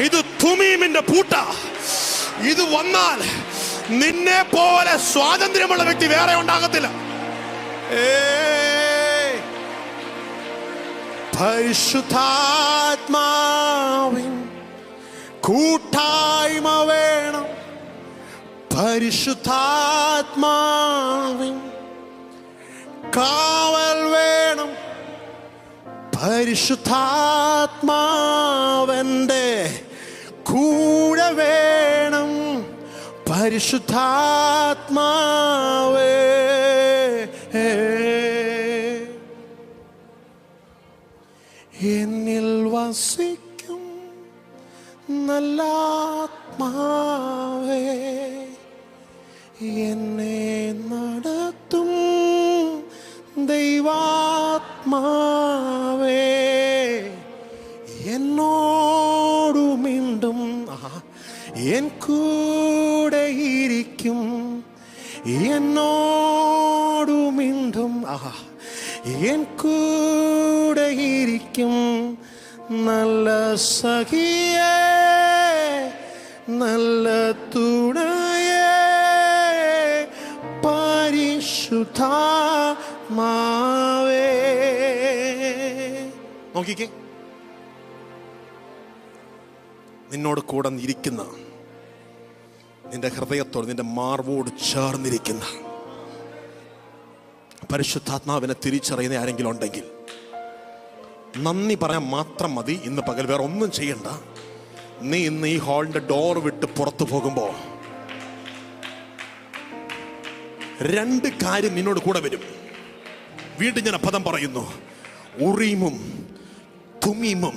ഇത് തുമീമിന്റെ പൂട്ട. ഇത് വന്നാൽ നിന്നെ പോലെ സ്വാതന്ത്ര്യമുള്ള വ്യക്തി വേറെ ഉണ്ടാകത്തില്ല. പരിശുദ്ധാത്മാവിൻ കൂട്ടായ്മ വേണം, പരിശുദ്ധാത്മാവിൻ കാവൽ വേണം, പരിശുദ്ധാത്മാവന്റെ കൂടെ വേണം, പരിശുദ്ധാത്മാവേ. എന്നിൽ വസിക്കും നല്ല ആത്മാവേ, എന്നെ നടത്തും ദൈവാത്മാവേ, എന്നോടു മിണ്ടും, എൻ കൂടെ ഇരിക്കും, എന്നോടു മിണ്ടും, എൻ കൂടെ ഇരിക്കും, നല്ല സഖിയേ, നല്ല തുണയേ, പരിശുദ്ധാത്മാവേ. നോക്കിക്കേ, നിന്നോട് കൂടെ ഇരിക്കുന്ന, നിന്റെ ഹൃദയത്തോട്, നിന്റെ മാർവോട് ചേർന്നിരിക്കുന്ന പരിശുദ്ധാത്മാവിനെ തിരിച്ചറിയുന്ന ആരെങ്കിലും ഉണ്ടെങ്കിൽ നന്ദി പറയാൻ മാത്രം മതി. ഇന്ന് പകൽ വേറെ ഒന്നും ചെയ്യണ്ട. നീ ഇന്ന് ഈ ഹാളിന്റെ ഡോർ വിട്ട് പുറത്തു പോകുമ്പോൾ 2 കാര്യം നിന്നോട് കൂടെ വരും. വീണ്ടും ഞാൻ പദം പറയുന്നു, ഉറീമും തുമീമും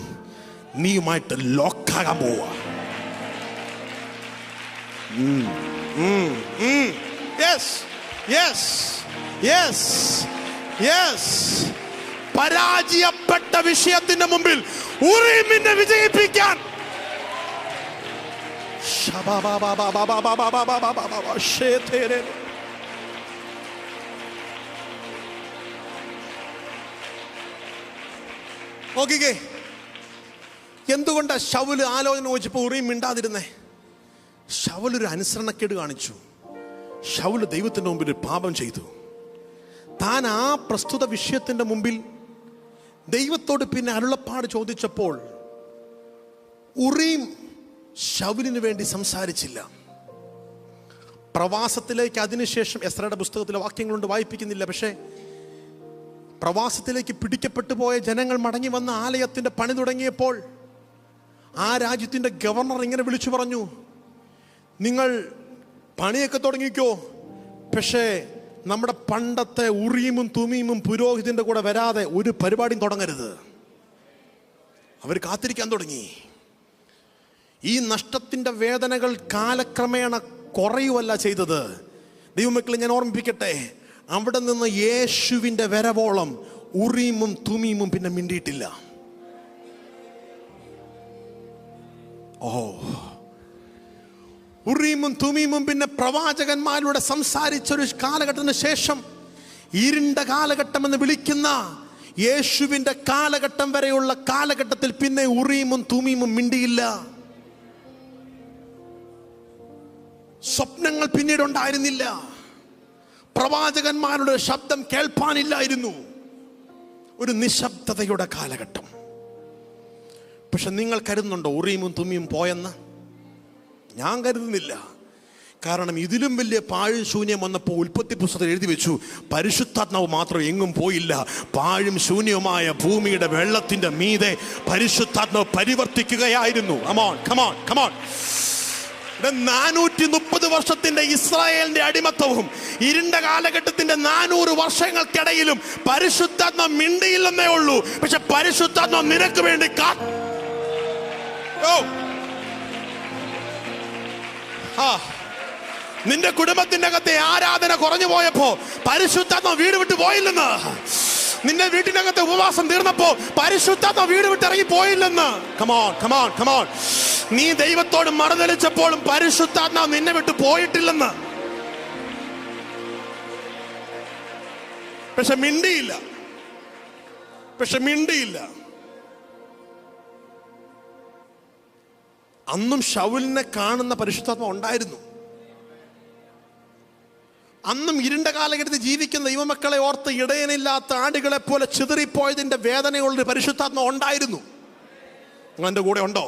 നീയുമായിട്ട് ലോക്കാകാൻ പോവുക. പരാജയപ്പെട്ട വിഷയത്തിന്റെ മുമ്പിൽ ഉറീമിനെ വിജയിപ്പിക്കാൻ നോക്കിക്കേ. എന്തുകൊണ്ടാ ശൗല് ആലോചന ചോദിച്ചപ്പോ ഉറീം മിണ്ടാതിരുന്നേ? ശൗലൊരു അനുസരണക്കേട് കാണിച്ചു. ശൗല് ദൈവത്തിന്റെ മുമ്പിൽ പാപം ചെയ്തു. താൻ ആ പ്രസ്തുത വിഷയത്തിന്റെ മുമ്പിൽ ദൈവത്തോട് പിന്നെ അരുളപ്പാട് ചോദിച്ചപ്പോൾ ഉറീം ശൗലിന് വേണ്ടി സംസാരിച്ചില്ല. പ്രവാസത്തിലേക്ക് അതിനുശേഷം എസ്രയുടെ പുസ്തകത്തിലെ വാക്യങ്ങളുണ്ട്, വായിപ്പിക്കുന്നില്ല. പക്ഷേ പ്രവാസത്തിലേക്ക് പിടിക്കപ്പെട്ടു പോയ ജനങ്ങൾ മടങ്ങി വന്ന ആലയത്തിന്റെ പണി തുടങ്ങിയപ്പോൾ ആ രാജ്യത്തിന്റെ ഗവർണർ ഇങ്ങനെ വിളിച്ചു പറഞ്ഞു, നിങ്ങൾ പണിയൊക്കെ തുടങ്ങിക്കോ, പക്ഷേ നമ്മുടെ പണ്ടത്തെ ഉറീമും തുമീമും പുരോഹിതന്റെ കൂടെ വരാതെ ഒരു പരിപാടിയും തുടങ്ങരുത്. അവർ കാത്തിരിക്കാൻ തുടങ്ങി. ഈ നഷ്ടത്തിന്റെ വേദനകൾ കാലക്രമേണ കുറയുവല്ല ചെയ്തത്. ദൈവമക്കളെ, ഞാൻ ഓർമ്മിപ്പിക്കട്ടെ, അവിടെ നിന്ന് യേശുവിന്റെ വരവോളം ഉറീമും തുമീമും പിന്നെ മിണ്ടിയിട്ടില്ല. ഉറീമും തുമീമും പിന്നെ പ്രവാചകന്മാരുടെ സംസാരിച്ചൊരു കാലഘട്ടത്തിന് ശേഷം ഇരുണ്ട കാലഘട്ടം എന്ന് വിളിക്കുന്ന യേശുവിന്റെ കാലഘട്ടം വരെയുള്ള കാലഘട്ടത്തിൽ പിന്നെ ഉറീമും തുമീമും മിണ്ടിയില്ല. സ്വപ്നങ്ങൾ പിന്നീട് ഉണ്ടായിരുന്നില്ല. പ്രവാചകന്മാരുടെ ശബ്ദം കേൾപ്പാനില്ലായിരുന്നു. ഒരു നിശബ്ദതയുടെ കാലഘട്ടം. പക്ഷെ നിങ്ങൾ കരുതുന്നുണ്ടോ ഉറീമും തുമീമും പോയെന്ന്? ഞാൻ കരുതുന്നില്ല. കാരണം ഇതിലും വലിയ പാഴും ശൂന്യം വന്നപ്പോൾ ഉൽപ്പത്തി പുസ്തകത്തിൽ എഴുതി വെച്ചു, പരിശുദ്ധാത്മാവ് മാത്രം എങ്ങും പോയില്ല, പാഴും ശൂന്യവുമായ ഭൂമിയുടെ വെള്ളത്തിന്റെ മീതെ പരിശുദ്ധാത്മാവ് പരിവർത്തിക്കുകയായിരുന്നു. Come on. 430 വർഷത്തിന്റെ ഇസ്രായേലിന്റെ അടിമത്തവും ഇരുണ്ട കാലഘട്ടത്തിന്റെ 400 വർഷങ്ങൾക്കിടയിലും പരിശുദ്ധാത്മാവ് മിണ്ടിയില്ലെന്നേ ഉള്ളൂ. പക്ഷെ പരിശുദ്ധാത്മാവ് നിനക്ക് വേണ്ടി നിന്റെ കുടുംബത്തിന്റെ അകത്തെ ആരാധന കുറഞ്ഞു പോയപ്പോ പരിശുദ്ധാത്മാവ് വീട് വിട്ട് പോയില്ലെന്ന്. നിന്റെ വീട്ടിനകത്തെ ഉപവാസം തീർന്നപ്പോ പരിശുദ്ധാത്മാവ് വീട് വിട്ട് ഇറങ്ങി പോയില്ലെന്ന്. Come on. നീ ദൈവത്തോട് മറുതലിച്ചപ്പോഴും പരിശുദ്ധാത്മാവ് നിന്നെ വിട്ട് പോയിട്ടില്ലെന്ന്. പക്ഷെ മിണ്ടിയില്ല. അന്നും ശൗലിനെ കാണുന്ന പരിശുദ്ധാത്മാവ് ഉണ്ടായിരുന്നു. അന്നും ഇരുണ്ട കാലഘട്ടത്തിൽ ജീവിക്കുന്ന ദൈവമക്കളെ ഓർത്ത് ഇടയനില്ലാത്ത ആടുകളെ പോലെ ചിതറിപ്പോയതിന്റെ വേദനയുള്ളൊരു പരിശുദ്ധാത്മാവ് ഉണ്ടായിരുന്നു. എൻ്റെ കൂടെ ഉണ്ടോ?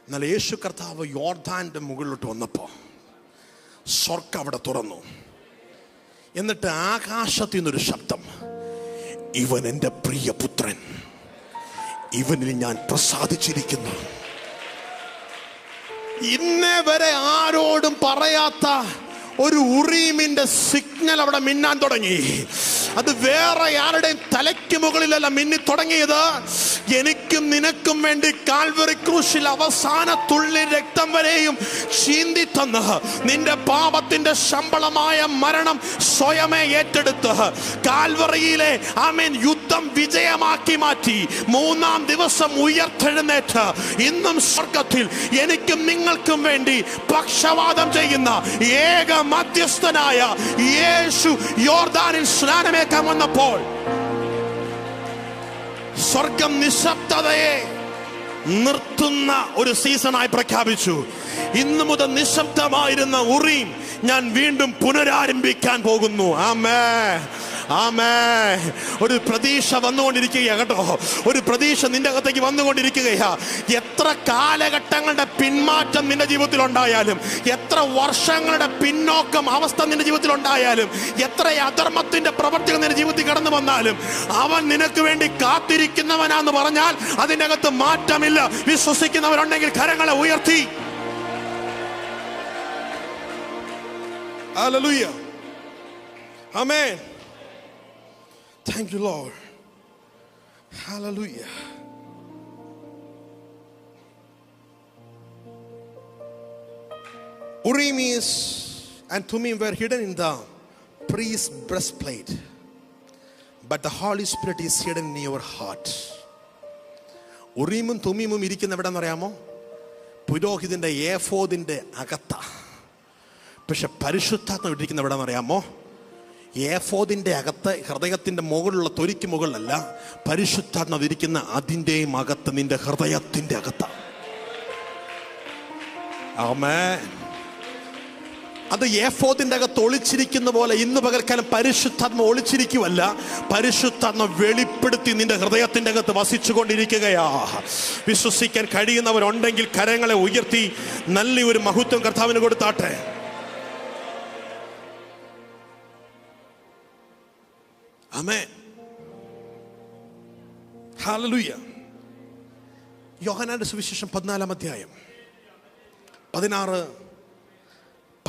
എന്നാൽ യേശു കർത്താവ് യോർദാന്റെ മുകളിലോട്ട് വന്നപ്പോൾ സ്വർഗ്ഗം അവിടെ തുറന്നു. എന്നിട്ട് ആകാശത്തിൽ നിന്നൊരു ശബ്ദം, ഇവൻ എൻ്റെ പ്രിയപുത്രൻ, ഇവനിൽ ഞാൻ പ്രസാദിച്ചിരിക്കുന്നു. ഇന്നേ വരെ ആരോടും പറയാത്ത ഒരു ഉറീമിന്റെ സിഗ്നൽ അവിടെ മിന്നാൻ തുടങ്ങി. അത് വേറെ ആരുടെയും തലയ്ക്ക് മുകളിലല്ല മിന്നി തുടങ്ങിയത്. എനിക്കും നിനക്കും വേണ്ടി കാൽവറി ക്രൂശിൽ അവസാന തുള്ളി രക്തം വരെയും ചീന്തി തന്ന് നിന്റെ പാപത്തിന്റെ ശമ്പളമായ മരണം സ്വയമേ ഏറ്റെടുത്ത് കാൽവറിയിലെ യുദ്ധം വിജയമാക്കി മാറ്റി 3-ാം ദിവസം ഉയർത്തെഴുന്നേറ്റ് ഇന്നും സ്വർഗത്തിൽ എനിക്കും നിങ്ങൾക്കും വേണ്ടി പക്ഷവാദം ചെയ്യുന്ന ഏക മധ്യസ്ഥനായ യേശു യോർദാനിൽ സ്നാനമേക്കാൻ വന്നപ്പോൾ സ്വർഗം നിശബ്ദതയെ നിർത്തുന്ന ഒരു സീസണായി പ്രഖ്യാപിച്ചു. ഇന്നു മുതൽ നിശബ്ദമായിരുന്ന ഉറീം ഞാൻ വീണ്ടും പുനരാരംഭിക്കാൻ പോകുന്നു. ആമേൻ. ആമേൻ. ഒരു പ്രതീക്ഷ വന്നുകൊണ്ടിരിക്കുകയാ കേട്ടോ. ഒരു പ്രതീക്ഷ നിന്റെ അകത്തേക്ക് വന്നുകൊണ്ടിരിക്കുകയാ. എത്ര കാലഘട്ടങ്ങളുടെ പിന്മാറ്റം നിന്റെ ജീവിതത്തിൽ ഉണ്ടായാലും, എത്ര വർഷങ്ങളുടെ പിന്നോക്കം അവസ്ഥ നിന്റെ ജീവിതത്തിൽ ഉണ്ടായാലും, എത്ര അധർമ്മത്തിന്റെ പ്രവർത്തികൾ നിന്റെ ജീവിതത്തിൽ കടന്നു വന്നാലും, അവൻ നിനക്ക് വേണ്ടി കാത്തിരിക്കുന്നവനാന്ന് പറഞ്ഞാൽ അതിൻ്റെ അകത്ത് മാറ്റമില്ല. വിശ്വസിക്കുന്നവരുണ്ടെങ്കിൽ കരങ്ങളെ ഉയർത്തി hallelujah. Amen. Thank you, Lord. Hallelujah. Urim and Thummim were hidden in the priest's breastplate, but the Holy Spirit is hidden in your heart. ഉറീമും തുമ്മീമും ഇരിക്കുന്ന എവിടെ എന്നറിയാമോ? പുരോഹിതന്റെ ഏഫോദിന്റെ അകത്ത. പക്ഷെ പരിശുദ്ധാത്മ ഇരിക്കുന്ന എവിടെ എന്നറിയാമോ? ഏഫോദിന്റെ അകത്ത്, ഹൃദയത്തിന്റെ മുകളിലുള്ള തൊലിക്ക് മുകളിലല്ല. പരിശുദ്ധാത്മ ഇരിക്കുന്ന അതിൻ്റെയും അകത്ത്, നിന്റെ ഹൃദയത്തിന്റെ അകത്ത. ആമേൻ. അത് ഏഫോദിന്റെ അകത്ത് ഒളിച്ചിരിക്കുന്ന പോലെ ഇന്ന് പകൽക്കാലം പരിശുദ്ധാത്മ ഒളിച്ചിരിക്കുവല്ല, പരിശുദ്ധാത്മ വെളിപ്പെടുത്തി നിന്റെ ഹൃദയത്തിന്റെ അകത്ത് വസിച്ചുകൊണ്ടിരിക്കുകയാ. വിശ്വസിക്കാൻ കഴിയുന്നവരുണ്ടെങ്കിൽ കരങ്ങളെ ഉയർത്തി നല്ലൊരു മഹത്വം കർത്താവിന് കൊടുത്താട്ടെ. ആമേൻ. ഹല്ലേലൂയ. യോഹന്നാന്റെ സുവിശേഷം 14-ാം അധ്യായം 16,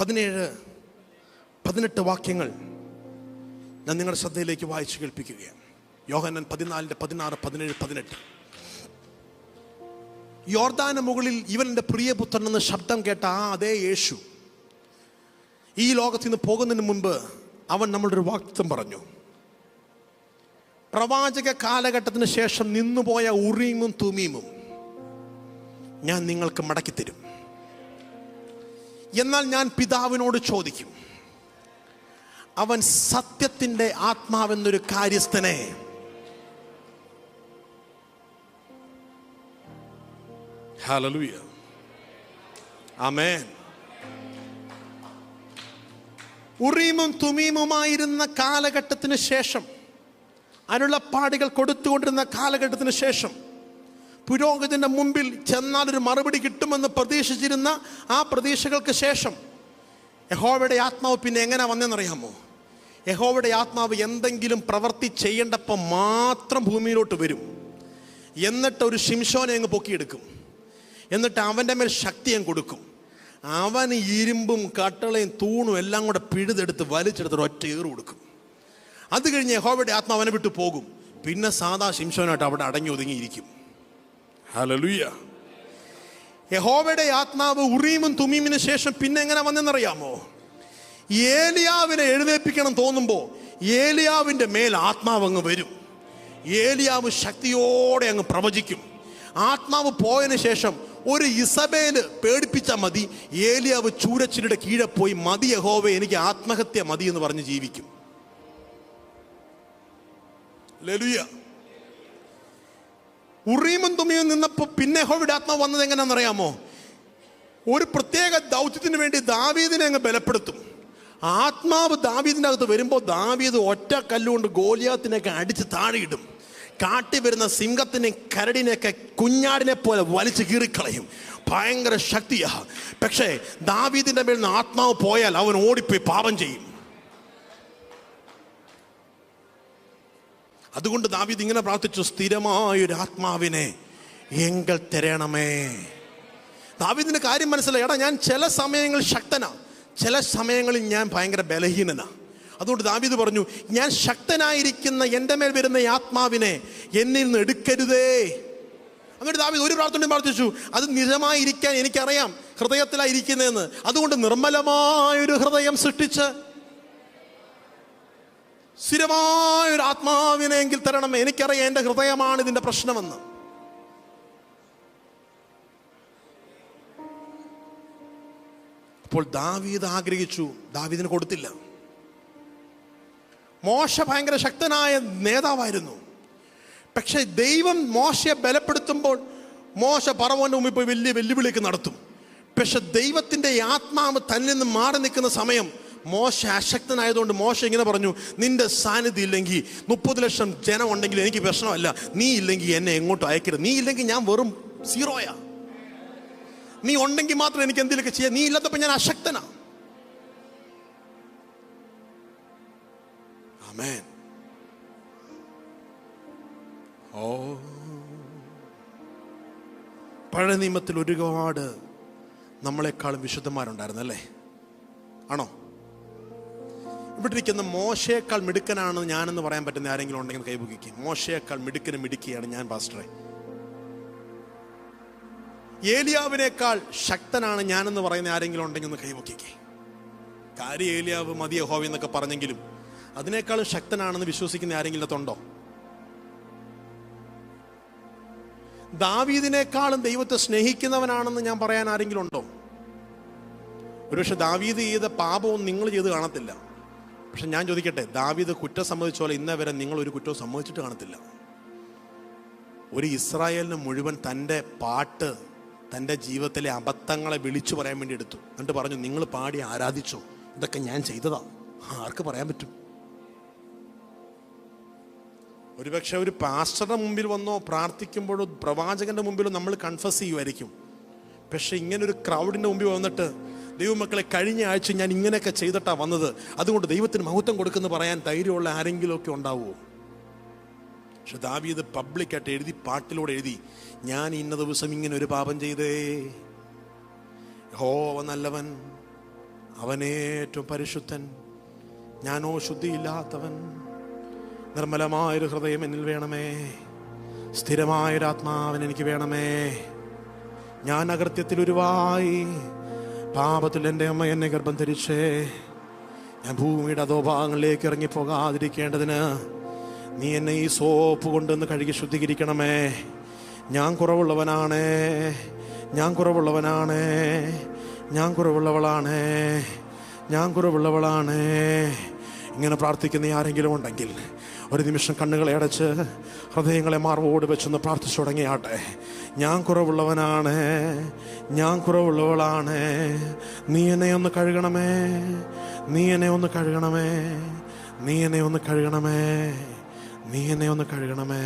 17, 18 വാക്യങ്ങൾ ഞാൻ നിങ്ങളുടെ ശ്രദ്ധയിലേക്ക് വായിച്ചു കേൾപ്പിക്കുകയാണ്. യോഹന്നാൻ 14, 16, 17, 18. യോർദാന് മുകളിൽ ഇവൻ എൻ്റെ പ്രിയപുത്രൻ എന്ന ശബ്ദം കേട്ട അതേ യേശു ഈ ലോകത്തിൽ നിന്ന് പോകുന്നതിന് മുൻപ് അവൻ നമ്മളുടെ ഒരു വാഗ്ദത്തം പറഞ്ഞു. പ്രവാചക കാലഘട്ടത്തിന് ശേഷം നിന്നുപോയ ഉറീമും തുമീമും ഞാൻ നിങ്ങൾക്ക് മടക്കിത്തരും. എന്നാൽ ഞാൻ പിതാവിനോട് ചോദിക്കും, അവൻ സത്യത്തിൻ്റെ ആത്മാവെന്നൊരു കാര്യസ്ഥനെ ഹല്ലേലൂയ. ആമേൻ. ഉറീമും തുമീമുമായിരുന്ന കാലഘട്ടത്തിന് ശേഷം, അരുളപ്പാടുകൾ കൊടുത്തുകൊണ്ടിരുന്ന കാലഘട്ടത്തിന് ശേഷം, പുരോഹിതന്റെ മുമ്പിൽ ചെന്നാൽ ഒരു മറുപടി കിട്ടുമെന്ന് പ്രതീക്ഷിച്ചിരുന്ന ആ പ്രതീക്ഷകൾക്ക് ശേഷം യഹോവയുടെ ആത്മാവ് പിന്നെ എങ്ങനെ വന്നെന്നറിയാമോ? യഹോവയുടെ ആത്മാവ് എന്തെങ്കിലും പ്രവൃത്തി ചെയ്യേണ്ടപ്പോൾ മാത്രം ഭൂമിയിലോട്ട് വരും. എന്നിട്ട് ഒരു ശിംശോനെ അങ്ങ് പൊക്കിയെടുക്കും. എന്നിട്ട് അവൻ്റെ മേൽ ശക്തി അങ്ങ് കൊടുക്കും. അവന് ഇരുമ്പും കട്ടളയും തൂണും എല്ലാം കൂടെ പിഴുതെടുത്ത് വലിച്ചെടുത്ത് ഒറ്റ ഏറ് കൊടുക്കും. അത് കഴിഞ്ഞ് യഹോവയുടെ ആത്മാവ് അവനെ വിട്ടു പോകും. പിന്നെ സാധാ ശിംശോനായിട്ട് അവിടെ അടങ്ങി ഒതുങ്ങിയിരിക്കും. ഹല്ലേലൂയ. യഹോവയുടെ ആത്മാവ് ഉറീമും തുമീമിന് ശേഷം പിന്നെ എങ്ങനെ വന്നെന്നറിയാമോ? ഏലിയാവിനെ എഴുന്നേൽപ്പിക്കണം തോന്നുമ്പോൾ ഏലിയാവിൻ്റെ മേൽ ആത്മാവ് അങ്ങ് വരും. ഏലിയാവ് ശക്തിയോടെ അങ്ങ് പ്രവചിക്കും. ആത്മാവ് പോയതിന് ശേഷം ഒരു ഇസബേല് പേടിപ്പിച്ചാൽ മതി, ഏലിയാവ് ചൂരച്ചിലിയുടെ കീഴെ പോയി മതി യഹോവേ എനിക്ക് ആത്മഹത്യ മതി എന്ന് പറഞ്ഞ് ജീവിക്കും. ഹല്ലേലൂയ. ഉറീമും തുമീമും നിന്നപ്പോൾ പിന്നെ യഹോവയുടെ ആത്മാവ് വന്നത് എങ്ങനെയാണെന്നറിയാമോ? ഒരു പ്രത്യേക ദൗത്യത്തിന് വേണ്ടി ദാവീദിനെ അങ്ങ് ബലപ്പെടുത്തും. ആത്മാവ് ദാവീദിൻ്റെ അകത്ത് വരുമ്പോൾ ദാവീദ് ഒറ്റ കല്ലുകൊണ്ട് ഗോലിയാത്തിനെയൊക്കെ അടിച്ച് താഴെയിടും. കാട്ടി വരുന്ന സിംഹത്തിനെയും കരടിനെയൊക്കെ കുഞ്ഞാടിനെ പോലെ വലിച്ചു കീറിക്കളയും. ഭയങ്കര ശക്തിയാ. പക്ഷേ ദാവീദിന്റെ മേൽ നിന്ന് ആത്മാവ് പോയാൽ അവൻ ഓടിപ്പോയി പാപം ചെയ്യും. അതുകൊണ്ട് ദാവീദ് ഇങ്ങനെ പ്രാർത്ഥിച്ചു, സ്ഥിരമായൊരു ആത്മാവിനെ എങ്കിൽ തരണമേ. ദാവീദിന്റെ കാര്യം മനസ്സിലായി. എടാ, ഞാൻ ചില സമയങ്ങളിൽ ശക്തനാ, ചില സമയങ്ങളിൽ ഞാൻ ഭയങ്കര ബലഹീനനാ. അതുകൊണ്ട് ദാവീദ് പറഞ്ഞു, ഞാൻ ശക്തനായിരിക്കുന്ന എൻ്റെ മേൽ വരുന്ന ഈ ആത്മാവിനെ എന്നിൽ നിന്ന് എടുക്കരുതേ. അങ്ങനെ ദാവീദ് ഒരു പ്രാർത്ഥന പ്രാർത്ഥിച്ചു. അത് നിജമായിരിക്കാൻ എനിക്കറിയാം ഹൃദയത്തിലായിരിക്കുന്നതെന്ന്. അതുകൊണ്ട് നിർമ്മലമായൊരു ഹൃദയം സൃഷ്ടിച്ച് സ്ഥിരമായൊരു ആത്മാവിനെ എങ്കിൽ തരണമേ. എനിക്കറിയാം എൻ്റെ ഹൃദയമാണ് ഇതിൻ്റെ പ്രശ്നമെന്ന്. അപ്പോൾ ദാവീദ് ആഗ്രഹിച്ചു, ദാവീദിന് കൊടുത്തില്ല. മോശ ഭയങ്കര ശക്തനായ നേതാവായിരുന്നു. പക്ഷെ ദൈവം മോശയെ ബലപ്പെടുത്തുമ്പോൾ മോശ ഫറവോന്റെ മുമ്പിൽ പോയി വലിയ വെല്ലുവിളിയൊക്കെ നടത്തും. പക്ഷെ ദൈവത്തിൻ്റെ ആത്മാവ് തന്നിൽ നിന്ന് മാറി നിൽക്കുന്ന സമയം മോശ അശക്തനായതുകൊണ്ട് മോശ ഇങ്ങനെ പറഞ്ഞു, നിന്റെ സാന്നിധ്യം ഇല്ലെങ്കിൽ 30 ലക്ഷം ജനം ഉണ്ടെങ്കിൽ എനിക്ക് പ്രശ്നമല്ല, നീ ഇല്ലെങ്കിൽ എന്നെ എങ്ങോട്ടും അയക്കരുത്. നീ ഇല്ലെങ്കിൽ ഞാൻ വെറും സീറോയാ. നീ ഉണ്ടെങ്കിൽ മാത്രം എനിക്ക് എന്തെങ്കിലുമൊക്കെ ചെയ്യാം, നീ ഇല്ലാത്തപ്പോൾ ഞാൻ അശക്തനാ. ആമേൻ. ഓ, പഴയ നിയമത്തിൽ ഒരുപാട് നമ്മളെക്കാളും വിശുദ്ധന്മാരുണ്ടായിരുന്നല്ലേ? ആണോ? ഇവിടെ ഇരിക്കുന്ന മോശയേക്കാൾ മിടുക്കനാണ് ഞാനെന്ന് പറയാൻ പറ്റുന്ന ആരെങ്കിലും ഉണ്ടെങ്കിൽ കൈപൊക്കിക്കും. മോശയേക്കാൾ മിടുക്കിയാണ് ഞാൻ പാസ്റ്ററെ. ഏലിയാവിനേക്കാൾ ശക്തനാണ് ഞാനെന്ന് പറയുന്ന ആരെങ്കിലും ഉണ്ടെങ്കിൽ ഒന്ന് കൈപൊക്കിക്കേ. കാര്യം ഏലിയാവ് മതി യഹോവ എന്നൊക്കെ പറഞ്ഞെങ്കിലും അതിനേക്കാളും ശക്തനാണെന്ന് വിശ്വസിക്കുന്ന ആരെങ്കിലും അതുണ്ടോ? ദാവീദിനേക്കാളും ദൈവത്തെ സ്നേഹിക്കുന്നവനാണെന്ന് ഞാൻ പറയാൻ ആരെങ്കിലും ഉണ്ടോ? ഒരുപക്ഷെ ദാവീദ് ചെയ്ത പാപവും നിങ്ങൾ ചെയ്ത് കാണത്തില്ല. പക്ഷെ ഞാൻ ചോദിക്കട്ടെ, ദാവീദ് കുറ്റം സമ്മതിച്ച പോലെ ഇന്നേ വരെ നിങ്ങൾ ഒരു കുറ്റവും സമ്മതിച്ചിട്ട് കാണത്തില്ല. ഒരു ഇസ്രായേലിന് മുഴുവൻ തൻ്റെ പാട്ട്, തൻ്റെ ജീവിതത്തിലെ അബദ്ധങ്ങളെ വിളിച്ചു പറയാൻ വേണ്ടി എടുത്തു. എന്നിട്ട് പറഞ്ഞു, നിങ്ങൾ പാടി ആരാധിച്ചോ, ഇതൊക്കെ ഞാൻ ചെയ്തതാ. ആർക്ക് പറയാൻ പറ്റും? ഒരുപക്ഷെ ഒരു പാസ്റ്ററുടെ മുമ്പിൽ വന്നോ പ്രാർത്ഥിക്കുമ്പോഴോ പ്രവാചകന്റെ മുമ്പിലോ നമ്മൾ കൺഫസ് ചെയ്യുമായിരിക്കും. പക്ഷെ ഇങ്ങനൊരു ക്രൗഡിൻ്റെ മുമ്പിൽ വന്നിട്ട്, ദൈവമക്കളെ കഴിഞ്ഞ ആഴ്ച ഞാൻ ഇങ്ങനെയൊക്കെ ചെയ്തിട്ടാ വന്നത്, അതുകൊണ്ട് ദൈവത്തിന് മഹത്വം കൊടുക്കുന്നു പറയാൻ ധൈര്യമുള്ള ആരെങ്കിലുമൊക്കെ ഉണ്ടാവുമോ? പക്ഷെ ദാവീദ് പബ്ലിക്കായിട്ട് എഴുതി, പാട്ടിലൂടെ എഴുതി, ഞാൻ ഇന്ന ദിവസം ഇങ്ങനെ ഒരു പാപം ചെയ്തേ, യഹോവ നല്ലവൻ, അവനേറ്റവും പരിശുദ്ധൻ, ഞാനോ ശുദ്ധിയില്ലാത്തവൻ, നിർമ്മലമായൊരു ഹൃദയം എന്നിൽ വേണമേ, സ്ഥിരമായൊരാത്മാവൻ എനിക്ക് വേണമേ, ഞാൻ അകൃത്യത്തിൽ ഉരുവായി, പാപത്തിൽ എൻ്റെ അമ്മ എന്നെ ഗർഭം ധരിച്ചേ, ഞാൻ ഭൂമിയുടെ അധോഭാഗങ്ങളിലേക്ക് ഇറങ്ങിപ്പോകാതിരിക്കേണ്ടതിന് നീ എന്നെ ഈ സോപ്പ് കൊണ്ടൊന്ന് കഴുകി ശുദ്ധീകരിക്കണമേ. ഞാൻ കുറവുള്ളവനാണേ, ഞാൻ കുറവുള്ളവനാണേ, ഞാൻ കുറവുള്ളവളാണേ, ഞാൻ കുറവുള്ളവളാണേ. ഇങ്ങനെ പ്രാർത്ഥിക്കുന്ന ആരെങ്കിലും ഉണ്ടെങ്കിൽ ഒരു നിമിഷം കണ്ണുകളെ അടച്ച് ഹൃദയങ്ങളെ മാർവോട് വെച്ചൊന്ന് പ്രാർത്ഥിച്ചു തുടങ്ങിയാട്ടെ. ഞാൻ കുറവുള്ളവനാണ്, ഞാൻ കുറവുള്ളവളാണ്, നീ എന്നെ ഒന്ന് കഴുകണമേ, നീ എന്നെ ഒന്ന് കഴുകണമേ, നീ എന്നെ ഒന്ന് കഴുകണമേ, നീ എന്നെ ഒന്ന് കഴുകണമേ.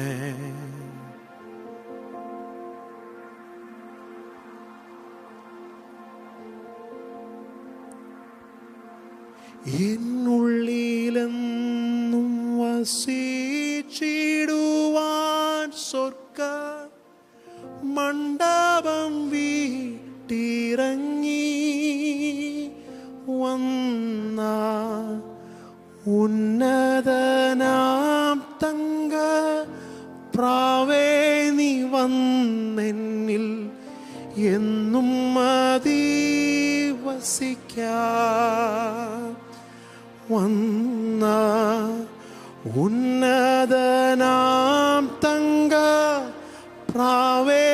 എന്നുള്ളിലെന്നും വസിച്ചിടുവാൻ സ്വർഗ മണ്ഡപം വീട്ടിറങ്ങി വന്ന ഉന്നതനാം തങ്ക പ്രാവേ നീ വന്നെന്നിൽ എന്നും മതി വസിക്കാൻ വന്ന ഉന്നതനാം തങ്ക പ്രാവേ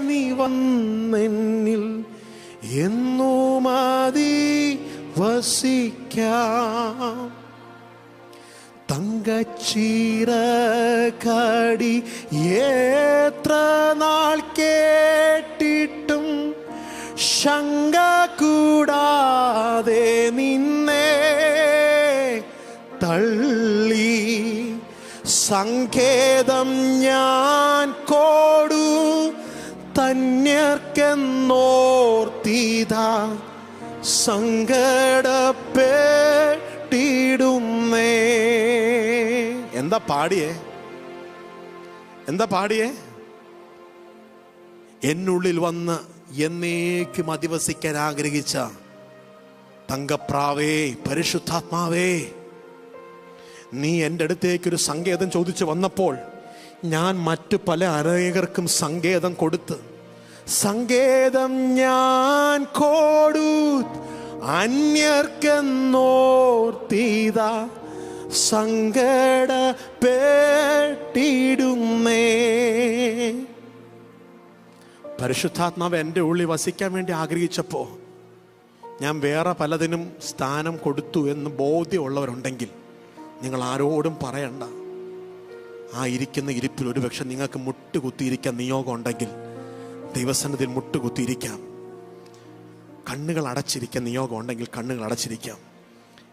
നീ വന്നെന്നിൽ എന്നും മതി വസിക്കാം. തങ്കച്ചീറകടി എത്ര നാൾ കേട്ടിട്ടും ശങ്ക കൂടാതെ നിന്നെ തള്ളി സങ്കേതം ഞാൻ കോടു തന്യർക്കെന്നോർത്തിതാ സങ്കടപ്പെട്ടിടുന്നേ. എന്താ പാടിയേ? എന്താ പാടിയേ? എന്നുള്ളിൽ വന്ന് എന്നേക്കും അധിവസിക്കാൻ ആഗ്രഹിച്ച തങ്കപ്രാവേ, പരിശുദ്ധാത്മാവേ, നീ എൻ്റെ അടുത്തേക്കൊരു സങ്കേതം ചോദിച്ചു വന്നപ്പോൾ ഞാൻ മറ്റു പല അനേകർക്കും സങ്കേതം കൊടുത്ത്, സങ്കേതം ഞാൻ കോടു അന്യർക്കെന്നോർത്തിത സങ്കടപ്പെട്ടിടുന്നേ. പരിശുദ്ധാത്മാവ് എൻ്റെ ഉള്ളിൽ വസിക്കാൻ വേണ്ടി ആഗ്രഹിച്ചപ്പോൾ ഞാൻ വേറെ പലതിനും സ്ഥാനം കൊടുത്തു എന്ന് ബോധ്യമുള്ളവരുണ്ടെങ്കിൽ നിങ്ങൾ ആരോടും പറയണ്ട. ആ ഇരിക്കുന്ന ഇരിപ്പിൽ ഒരുപക്ഷെ നിങ്ങൾക്ക് മുട്ടുകുത്തിയിരിക്കാൻ നിയോഗം ഉണ്ടെങ്കിൽ ദൈവസന്നിധിയിൽ മുട്ടുകുത്തിയിരിക്കാം. കണ്ണുകൾ അടച്ചിരിക്കാൻ നിയോഗം ഉണ്ടെങ്കിൽ കണ്ണുകൾ അടച്ചിരിക്കാം.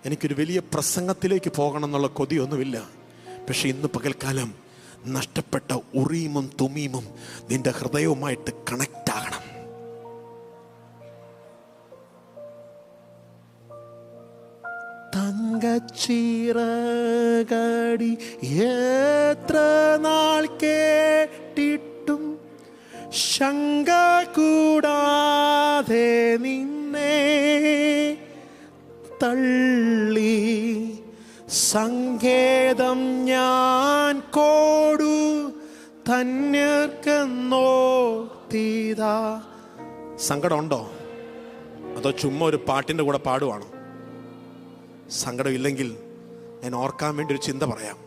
എനിക്കൊരു വലിയ പ്രസംഗത്തിലേക്ക് പോകണം എന്നുള്ള കൊതിയൊന്നുമില്ല. പക്ഷെ ഇന്ന് പകൽക്കാലം നഷ്ടപ്പെട്ട ഉറീമും തുമീമും നിന്റെ ഹൃദയവുമായിട്ട് കണക്റ്റ് ആകണം. തങ്കച്ചിറകടി എത്ര നാൾ കേട്ടിട്ടും ശങ്ക കൂടാതെ നിന്നെ തള്ളി സങ്കേതം ഞാൻ കോടു ധന്യർക്കെന്നോർത്തിതാ. സങ്കടമുണ്ടോ? അതോ ചുമ്മാ ഒരു പാട്ടിൻ്റെ കൂടെ പാടുവാണോ? സങ്കടം ഇല്ലെങ്കിൽ ഞാൻ ഓർക്കാൻ വേണ്ടി ഒരു ചിന്ത പറയാം.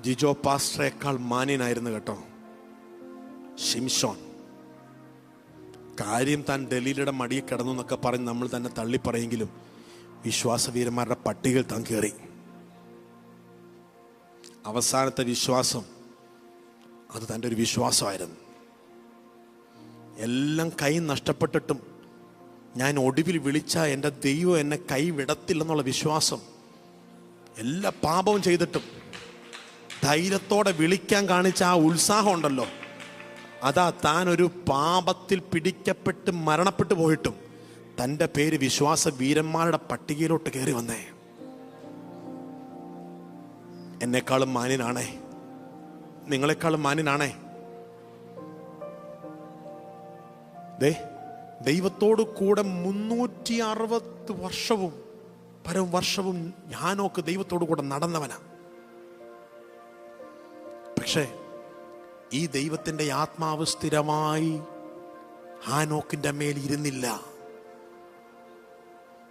ജിജോ പാസ്റ്ററേക്കാൾ മാന്യനായിരുന്നു കേട്ടോ ഷിംഷോൻ. കാര്യം താൻ ദലീലയുടെ മടിയിൽ കിടന്നു എന്നൊക്കെ പറഞ്ഞ് നമ്മൾ തന്നെ തള്ളിപ്പറയെങ്കിലും വിശ്വാസവീരന്മാരുടെ പട്ടികയിൽ താൻ കയറി. അവസാനത്തെ വിശ്വാസം അത് തൻ്റെ ഒരു വിശ്വാസമായിരുന്നു. എല്ലാം കൈ നഷ്ടപ്പെട്ടിട്ടും ഞാൻ ഒടുവിൽ വിളിച്ച എൻ്റെ ദൈവം എന്നെ കൈ വിടത്തില്ലെന്നുള്ള വിശ്വാസം, എല്ലാ പാപവും ചെയ്തിട്ടും ധൈര്യത്തോടെ വിളിക്കാൻ കാണിച്ച ആ ഉത്സാഹം ഉണ്ടല്ലോ, അതാ താൻ ഒരു പാപത്തിൽ പിടിക്കപ്പെട്ട് മരണപ്പെട്ടു പോയിട്ടും തൻ്റെ പേര് വിശ്വാസ വീരന്മാരുടെ പട്ടികയിലോട്ട് കയറി വന്നേ. എന്നെക്കാളും മാന്യനാണേ, നിങ്ങളെക്കാളും മാന്യനാണേ. ദൈവത്തോട് കൂടെ 360 വർഷവും വർഷവും ഹാനോക്ക് ദൈവത്തോടു കൂടെ നടന്നവനാ. പക്ഷേ ഈ ദൈവത്തിൻ്റെ ആത്മാവ് സ്ഥിരമായി ഹാനോക്കിൻ്റെ മേൽ ഇരുന്നില്ല.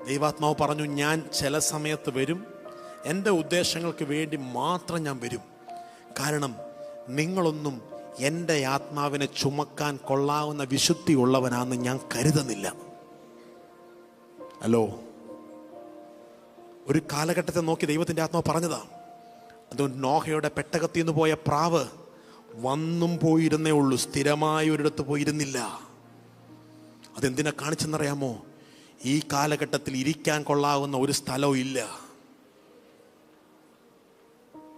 ദൈവാത്മാവ് പറഞ്ഞു, ഞാൻ ചില സമയത്ത് വരും, എൻ്റെ ഉദ്ദേശങ്ങൾക്ക് വേണ്ടി മാത്രം ഞാൻ വരും. കാരണം നിങ്ങളൊന്നും എൻ്റെ ആത്മാവിനെ ചുമക്കാൻ കൊള്ളാവുന്ന വിശുദ്ധി ഉള്ളവനാണെന്ന് ഞാൻ കരുതുന്നില്ല. ഹലോ, ഒരു കാലഘട്ടത്തെ നോക്കി ദൈവത്തിൻ്റെ ആത്മാവ് പറഞ്ഞതാ. അതുകൊണ്ട് നോഹയുടെ പെട്ടകത്തിൽ നിന്ന് പോയ പ്രാവ് വന്നും പോയിരുന്നേ ഉള്ളൂ, സ്ഥിരമായി ഒരിടത്ത് പോയിരുന്നില്ല. അതെന്തിനാ കാണിച്ചെന്നറിയാമോ? ഈ കാലഘട്ടത്തിൽ ഇരിക്കാൻ കൊള്ളാവുന്ന ഒരു സ്ഥലവും ഇല്ല.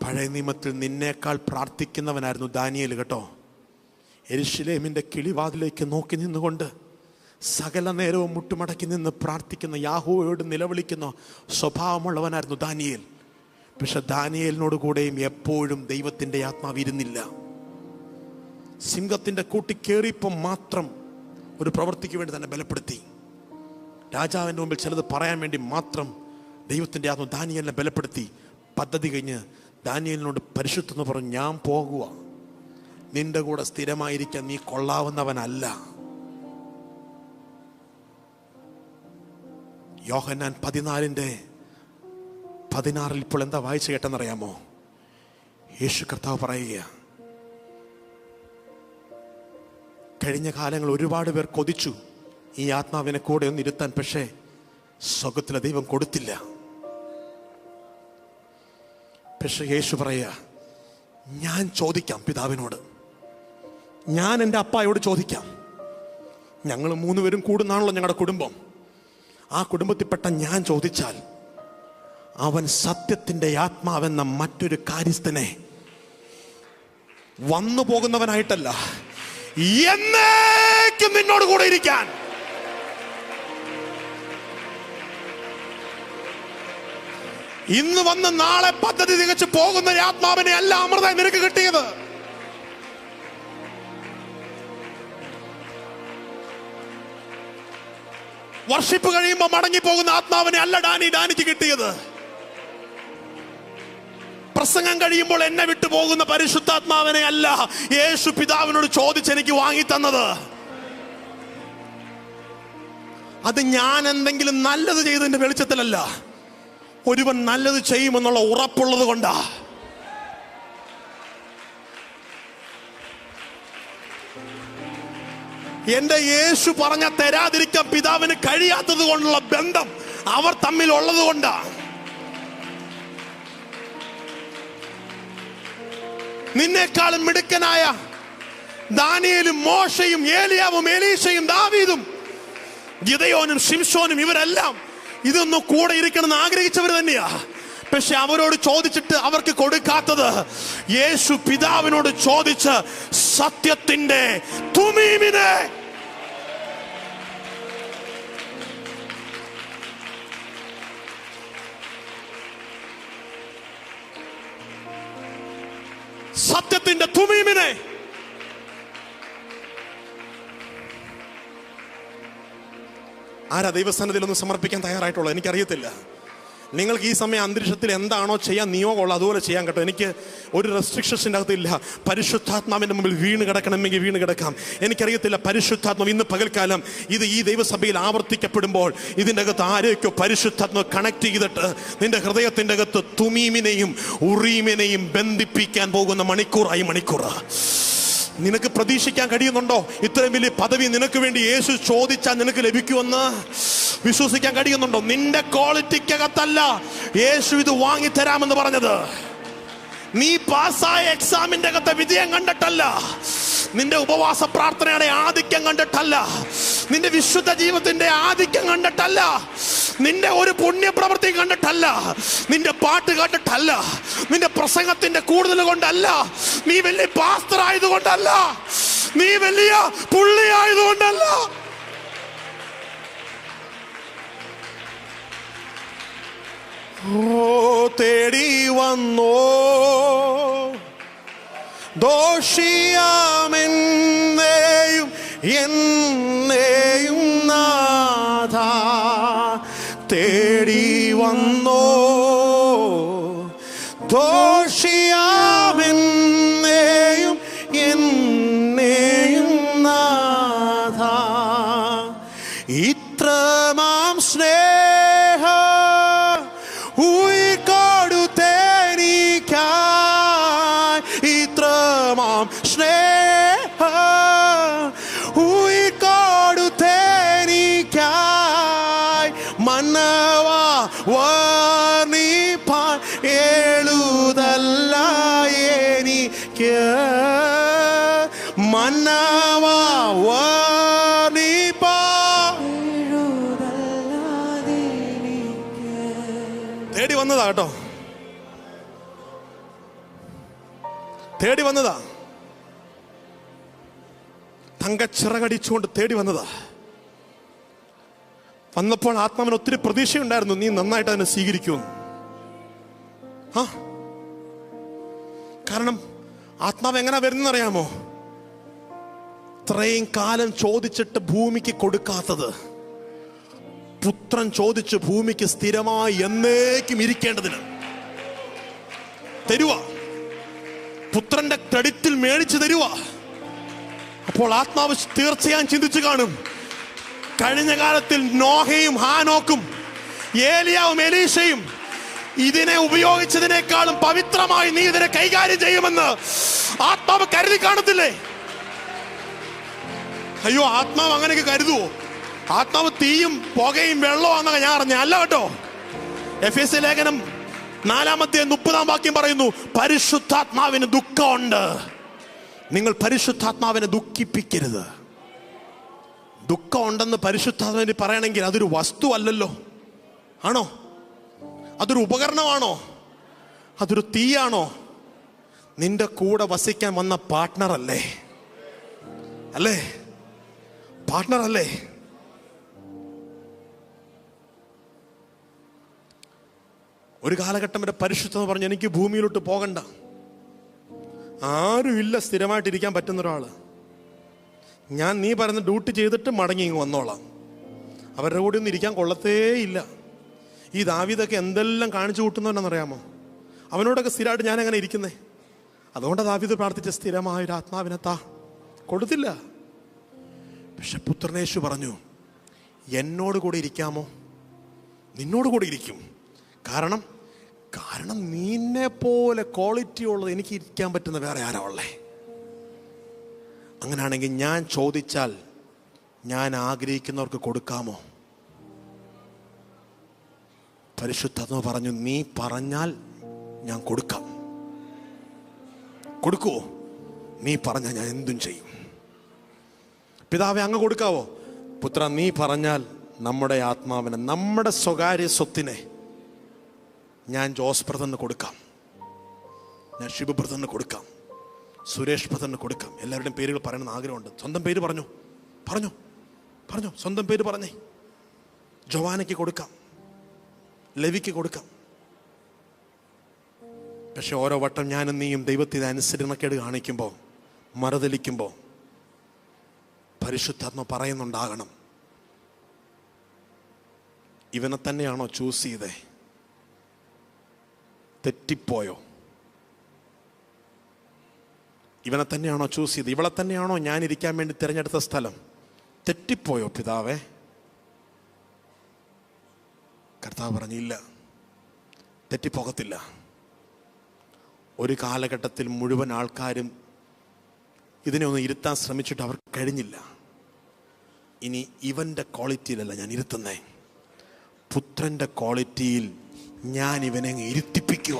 പഴയ നിയമത്തിൽ നിന്നേക്കാൾ പ്രാർത്ഥിക്കുന്നവനായിരുന്നു ദാനിയേൽ കേട്ടോ. യെരൂശലേമിൻ്റെ കിളിവാതിലേക്ക് നോക്കി നിന്നുകൊണ്ട് സകല നേരവും മുട്ടുമടക്കി നിന്ന് പ്രാർത്ഥിക്കുന്ന, യാഹോവയോട് നിലവിളിക്കുന്ന സ്വഭാവമുള്ളവനായിരുന്നു ദാനിയേൽ. പക്ഷെ ദാനിയേലിനോട് കൂടെയും എപ്പോഴും ദൈവത്തിൻ്റെ ആത്മാവ് ഇരുന്നില്ല. സിംഹത്തിൻ്റെ കൂട്ടി കയറിയപ്പോൾ മാത്രം ഒരു പ്രവൃത്തിക്ക് വേണ്ടി തന്നെ ബലപ്പെടുത്തി. രാജാവിൻ്റെ മുമ്പിൽ ചിലത് പറയാൻ വേണ്ടി മാത്രം ദൈവത്തിൻ്റെ ആത്മാവ് ദാനിയേലിനെ ബലപ്പെടുത്തി. പദ്ധതി കഴിഞ്ഞ് ദാനിയേലിനോട് പരിശുദ്ധെന്ന് പറഞ്ഞു, ഞാൻ പോകുക, നിന്റെ കൂടെ സ്ഥിരമായിരിക്കാൻ നീ കൊള്ളാവുന്നവനല്ല. യോഹന്നാൻ 14:16 ഇപ്പോൾ എന്താ വായിച്ചു കേട്ടെന്നറിയാമോ? യേശു കർത്താവ് പറയുക, കഴിഞ്ഞ കാലങ്ങൾ ഒരുപാട് പേർ കൊതിച്ചു ഈ ആത്മാവിനെ കൂടെ ഒന്ന് ഇരുത്താൻ, പക്ഷേ സ്വർഗ്ഗത്തിലെ ദൈവം കൊടുത്തില്ല. പക്ഷെ യേശു പറയുക, ഞാൻ ചോദിക്കാം പിതാവിനോട്, ഞാൻ എൻ്റെ അപ്പായോട് ചോദിക്കാം. ഞങ്ങൾ 3 പേരും കൂടുന്നാണല്ലോ ഞങ്ങളുടെ കുടുംബം. ആ കുടുംബത്തിൽപ്പെട്ട ഞാൻ ചോദിച്ചാൽ അവൻ സത്യത്തിൻ്റെ ആത്മാവെന്ന മറ്റൊരു കാര്യസ്ഥനെ വന്നു പോകുന്നവനായിട്ടല്ല, എന്നേക്കും നിന്നോട് കൂടെ ഇരിക്കാൻ. ഇന്ന് വന്ന് നാളെ പദ്ധതി തികച്ചു പോകുന്ന ആത്മാവിനെ അല്ല അമൃത നിനക്ക് കിട്ടിയത്. വർഷിപ്പ് കഴിയുമ്പോൾ മടങ്ങി പോകുന്ന ആത്മാവിനെ അല്ല ഡാനിക്ക് കിട്ടിയത്. പ്രസംഗം കഴിയുമ്പോൾ എന്നെ വിട്ടു പോകുന്ന പരിശുദ്ധാത്മാവിനെ അല്ല യേശു പിതാവിനോട് ചോദിച്ചെനിക്ക് വാങ്ങി തന്നത്. അത് ഞാൻ എന്തെങ്കിലും നല്ലത് ചെയ്തതിന്റെ വെളിച്ചത്തിലല്ല, ഒരുവൻ നല്ലത് ചെയ്യുമെന്നുള്ള ഉറപ്പുള്ളത് കൊണ്ടാ. എന്റെ യേശു പറഞ്ഞ തരാതിരിക്കാൻ പിതാവിന് കഴിയാത്തത് കൊണ്ടുള്ള ബന്ധം അവർ തമ്മിൽ ഉള്ളത് കൊണ്ടാ. നിന്നേക്കാളും മിടുക്കനായ ദാനിയേലും മോശയും ഏലിയാവും എലീശയും ദാവീദും ഗിദെയോനും ശിംശോനും ഇവരെല്ലാം ഇതൊന്നും കൂടെ ഇരിക്കണമെന്ന് ആഗ്രഹിച്ചവർ തന്നെയാ. പക്ഷെ അവരോട് ചോദിച്ചിട്ട് അവർക്ക് കൊടുക്കാത്തത് യേശു പിതാവിനോട് ചോദിച്ച് സത്യത്തിന്റെ തുമീമിനെ, സത്യത്തിന്റെ തുമീമിനെ ആരാ ദൈവസ്ഥാനത്തിൽ ഒന്ന് സമർപ്പിക്കാൻ തയ്യാറായിട്ടുള്ളത്? എനിക്കറിയത്തില്ല. നിങ്ങൾക്ക് ഈ സമയം അന്തരീക്ഷത്തിൽ എന്താണോ ചെയ്യാൻ നിയോഗമുള്ളത് അതുപോലെ ചെയ്യാൻ കേട്ടോ. എനിക്ക് ഒരു റെസ്ട്രിക്ഷൻസിൻ്റെ അകത്തില്ല. പരിശുദ്ധാത്മാവിൻ്റെ മുമ്പിൽ വീണ് കിടക്കണമെങ്കിൽ വീണ് കിടക്കാം. എനിക്കറിയത്തില്ല പരിശുദ്ധാത്മാവ് ഇന്ന് പകൽക്കാലം ഇത് ഈ ദൈവസഭയിൽ ആവർത്തിക്കപ്പെടുമ്പോൾ ഇതിൻ്റെ അകത്ത് ആരെയൊക്കെ പരിശുദ്ധാത്മാവ് കണക്ട് ചെയ്തിട്ട് നിന്റെ ഹൃദയത്തിൻ്റെ അകത്ത് തുമീമിനെയും ഉറീമിനെയും ബന്ധിപ്പിക്കാൻ പോകുന്ന മണിക്കൂറായി മണിക്കൂർ. നിനക്ക് പ്രതീക്ഷിക്കാൻ കഴിയുന്നുണ്ടോ? ഇത്രയും വലിയ പദവി നിനക്ക് വേണ്ടി യേശു ചോദിച്ചാൽ നിനക്ക് ലഭിക്കുമെന്ന് വിശ്വസിക്കാൻ കഴിയുന്നുണ്ടോ? നിന്റെ ക്വാളിറ്റിക്കകത്തല്ല യേശു ഇത് വാങ്ങിത്തരാമെന്ന് പറഞ്ഞത്. നീ പാസ്സായ എക്സാമിന്റെ അകത്തെ വിജയം കണ്ടിട്ടല്ല, നിന്റെ ഉപവാസ പ്രാർത്ഥനയുടെ ആധിക്യം കണ്ടിട്ടല്ല, നിന്റെ വിശുദ്ധ ജീവിതത്തിന്റെ ആധിക്യം കണ്ടിട്ടല്ല, നിന്റെ ഒരു പുണ്യപ്രവൃത്തി കണ്ടിട്ടല്ല, നിന്റെ പാട്ട് കണ്ടിട്ടല്ല, നിന്റെ പ്രസംഗത്തിന്റെ കൂടുതൽ കൊണ്ടല്ല, നീ വലിയ പാസ്റ്റർ ആയതുകൊണ്ടല്ല, നീ വലിയ പുള്ളി ആയതുകൊണ്ടല്ല. ഓ തേടി വന്നോ ദോഷിയാമെന്നെയും എന്നെയും നാഥ, തേടി വന്നോ ദോഷിയാമെന്നെയും എന്നെയും നാഥ, ഇത്രമാം സ്നേഹ ഉയിക്കൊടുത്തേനിക്കായി, ഇത്രമാം സ്നേഹ ഉയിക്കൊടുത്തേനിക്കായി, മന്നവാ വർണ്ണിപ്പാൻ എഴുതല്ല എനിക്ക്, മന്നവാ വർണ്ണിപ്പാൻ തേടി വന്നതാ കേട്ടോ, തേടി വന്നതാ. തങ്കച്ചിറകടിച്ചുകൊണ്ട് തേടി വന്നതാ. വന്നപ്പോൾ ആത്മാവിന് ഒത്തിരി പ്രതീക്ഷയുണ്ടായിരുന്നു, നീ നന്നായിട്ട് അതിനെ സ്വീകരിക്കുമെന്ന്. കാരണം ആത്മാവ് എങ്ങനെ വരുന്നറിയാമോ? ഇത്രയും കാലം ചോദിച്ചിട്ട് ഭൂമിക്ക് കൊടുക്കാത്തത് പുത്രൻ ചോദിച്ച് ഭൂമിക്ക് സ്ഥിരമായി എന്നേക്കും ഇരിക്കേണ്ടതിന് തരുക. പുത്രന്റെ ക്രെഡിറ്റിൽ മേടിച്ചു തരുക. അപ്പോൾ ആത്മാവ് തീർച്ചയായും ചിന്തിച്ചു കാണും, കഴിഞ്ഞ കാലത്തിൽ നോഹയും ഹാനോക്കും ഏലിയാവും എലീശയും ഇതിനെ ഉപയോഗിച്ചതിനേക്കാളും പവിത്രമായി നീ ഇതിനെ കൈകാര്യം ചെയ്യുമെന്ന് ആത്മാവ് കരുതി കാണത്തില്ലേ? അയ്യോ, ആത്മാവ് അങ്ങനെയൊക്കെ കരുതുവോ? ആത്മാവ് തീയും പുകയും വെള്ളമാണെന്നൊക്കെ ഞാൻ അറിഞ്ഞ അല്ല കേട്ടോ. എഫേസ്യ ലേഖനം 4:30 പറയുന്നു, പരിശുദ്ധാത്മാവിന് ദുഃഖമുണ്ട്, നിങ്ങൾ പരിശുദ്ധാത്മാവിനെ ദുഃഖിപ്പിക്കരുത്. ദുഃഖമുണ്ടെന്ന് പരിശുദ്ധാത്മാവിന് പറയണമെങ്കിൽ അതൊരു വസ്തു അല്ലല്ലോ. ആണോ? അതൊരു ഉപകരണമാണോ? അതൊരു തീയാണോ? നിന്റെ കൂടെ വസിക്കാൻ വന്ന പാർട്ട്ണർ അല്ലേ? അല്ലേ? പാർട്ട്ണർ അല്ലേ? ഒരു കാലഘട്ടം വരെ പരിശുദ്ധത പറഞ്ഞു, എനിക്ക് ഭൂമിയിലോട്ട് പോകണ്ട, ആരുമില്ല സ്ഥിരമായിട്ടിരിക്കാൻ പറ്റുന്ന ഒരാള്, ഞാൻ നീ പറയുന്ന ഡ്യൂട്ടി ചെയ്തിട്ട് മടങ്ങി ഇങ്ങ് വന്നോളാം. അവരുടെ കൂടെ ഒന്നും ഇരിക്കാൻ കൊള്ളത്തേ ഇല്ല. ഈ ദാവീദൊക്കെ എന്തെല്ലാം കാണിച്ചു കൂട്ടുന്നവനെന്നറിയാമോ? അവനോടൊക്കെ സ്ഥിരമായിട്ട് ഞാൻ എങ്ങനെ ഇരിക്കുന്നേ? അതുകൊണ്ട് ദാവീദ് പ്രാർത്ഥിച്ച സ്ഥിരമായൊരു ആത്മാവിനെ കൊടുത്തില്ല. പക്ഷെ പുത്രനേശു പറഞ്ഞു, എന്നോട് കൂടെ ഇരിക്കാമോ? നിന്നോട് കൂടെ ഇരിക്കും. കാരണം നിന്നെ പോലെ ക്വാളിറ്റി ഉള്ളത് എനിക്ക് ഇരിക്കാൻ പറ്റുന്ന വേറെ ആരാ ഉള്ളേ? അങ്ങനെയാണെങ്കിൽ ഞാൻ ചോദിച്ചാൽ ഞാൻ ആഗ്രഹിക്കുന്നവർക്ക് കൊടുക്കാമോ? പരിശുദ്ധാത്മാവ് പറഞ്ഞു, നീ പറഞ്ഞാൽ ഞാൻ കൊടുക്കാം. കൊടുക്കുവോ? നീ പറഞ്ഞാൽ ഞാൻ എന്തും ചെയ്യും. പിതാവെ അങ്ങ് കൊടുക്കാവോ? പുത്ര, നീ പറഞ്ഞാൽ നമ്മുടെ ആത്മാവിനെ, നമ്മുടെ സ്വകാര്യ സ്വത്തിനെ ഞാൻ ജോസ് ബ്രദറിന് കൊടുക്കാം, ഞാൻ ഷിബു ബ്രദറിന് കൊടുക്കാം, സുരേഷ് ബ്രദറിന് കൊടുക്കാം. എല്ലാവരുടെയും പേരുകൾ പറയണമെന്ന് ആഗ്രഹമുണ്ട്. സ്വന്തം പേര് പറഞ്ഞു പറഞ്ഞു പറഞ്ഞു സ്വന്തം പേര് പറഞ്ഞേ. ജോവാനയ്ക്ക് കൊടുക്കാം, ലെവിക്ക് കൊടുക്കാം. പക്ഷെ ഓരോ വട്ടം ഞാനും നീയും ദൈവത്തിന് അനുസരണക്കേട് കാണിക്കുമ്പോൾ, മറുതലിക്കുമ്പോൾ, പരിശുദ്ധാത്മ പറയുന്നുണ്ടാകണം, ഇവനെ തന്നെയാണോ ചൂസ് ചെയ്തേ? തെറ്റിപ്പോയോ? ഇവനെ തന്നെയാണോ ചൂസ് ചെയ്ത്? ഇവളെ തന്നെയാണോ ഞാൻ ഇരിക്കാൻ വേണ്ടി തിരഞ്ഞെടുത്ത സ്ഥലം? തെറ്റിപ്പോയോ പിതാവേ? കർത്താവ് പറഞ്ഞില്ല, തെറ്റിപ്പോകത്തില്ല. ഒരു കാലഘട്ടത്തിൽ മുഴുവൻ ആൾക്കാരും ഇതിനെ ഒന്ന് ഇരുത്താൻ ശ്രമിച്ചിട്ട് അവർക്ക് കഴിഞ്ഞില്ല. ഇനി ഇവൻ്റെ ക്വാളിറ്റിയിലല്ല ഞാൻ ഇരുത്തുന്നേ, പുത്രൻ്റെ ക്വാളിറ്റിയിൽ ഞാൻ ഇവനെ ഇരുത്തിപ്പിക്കുക.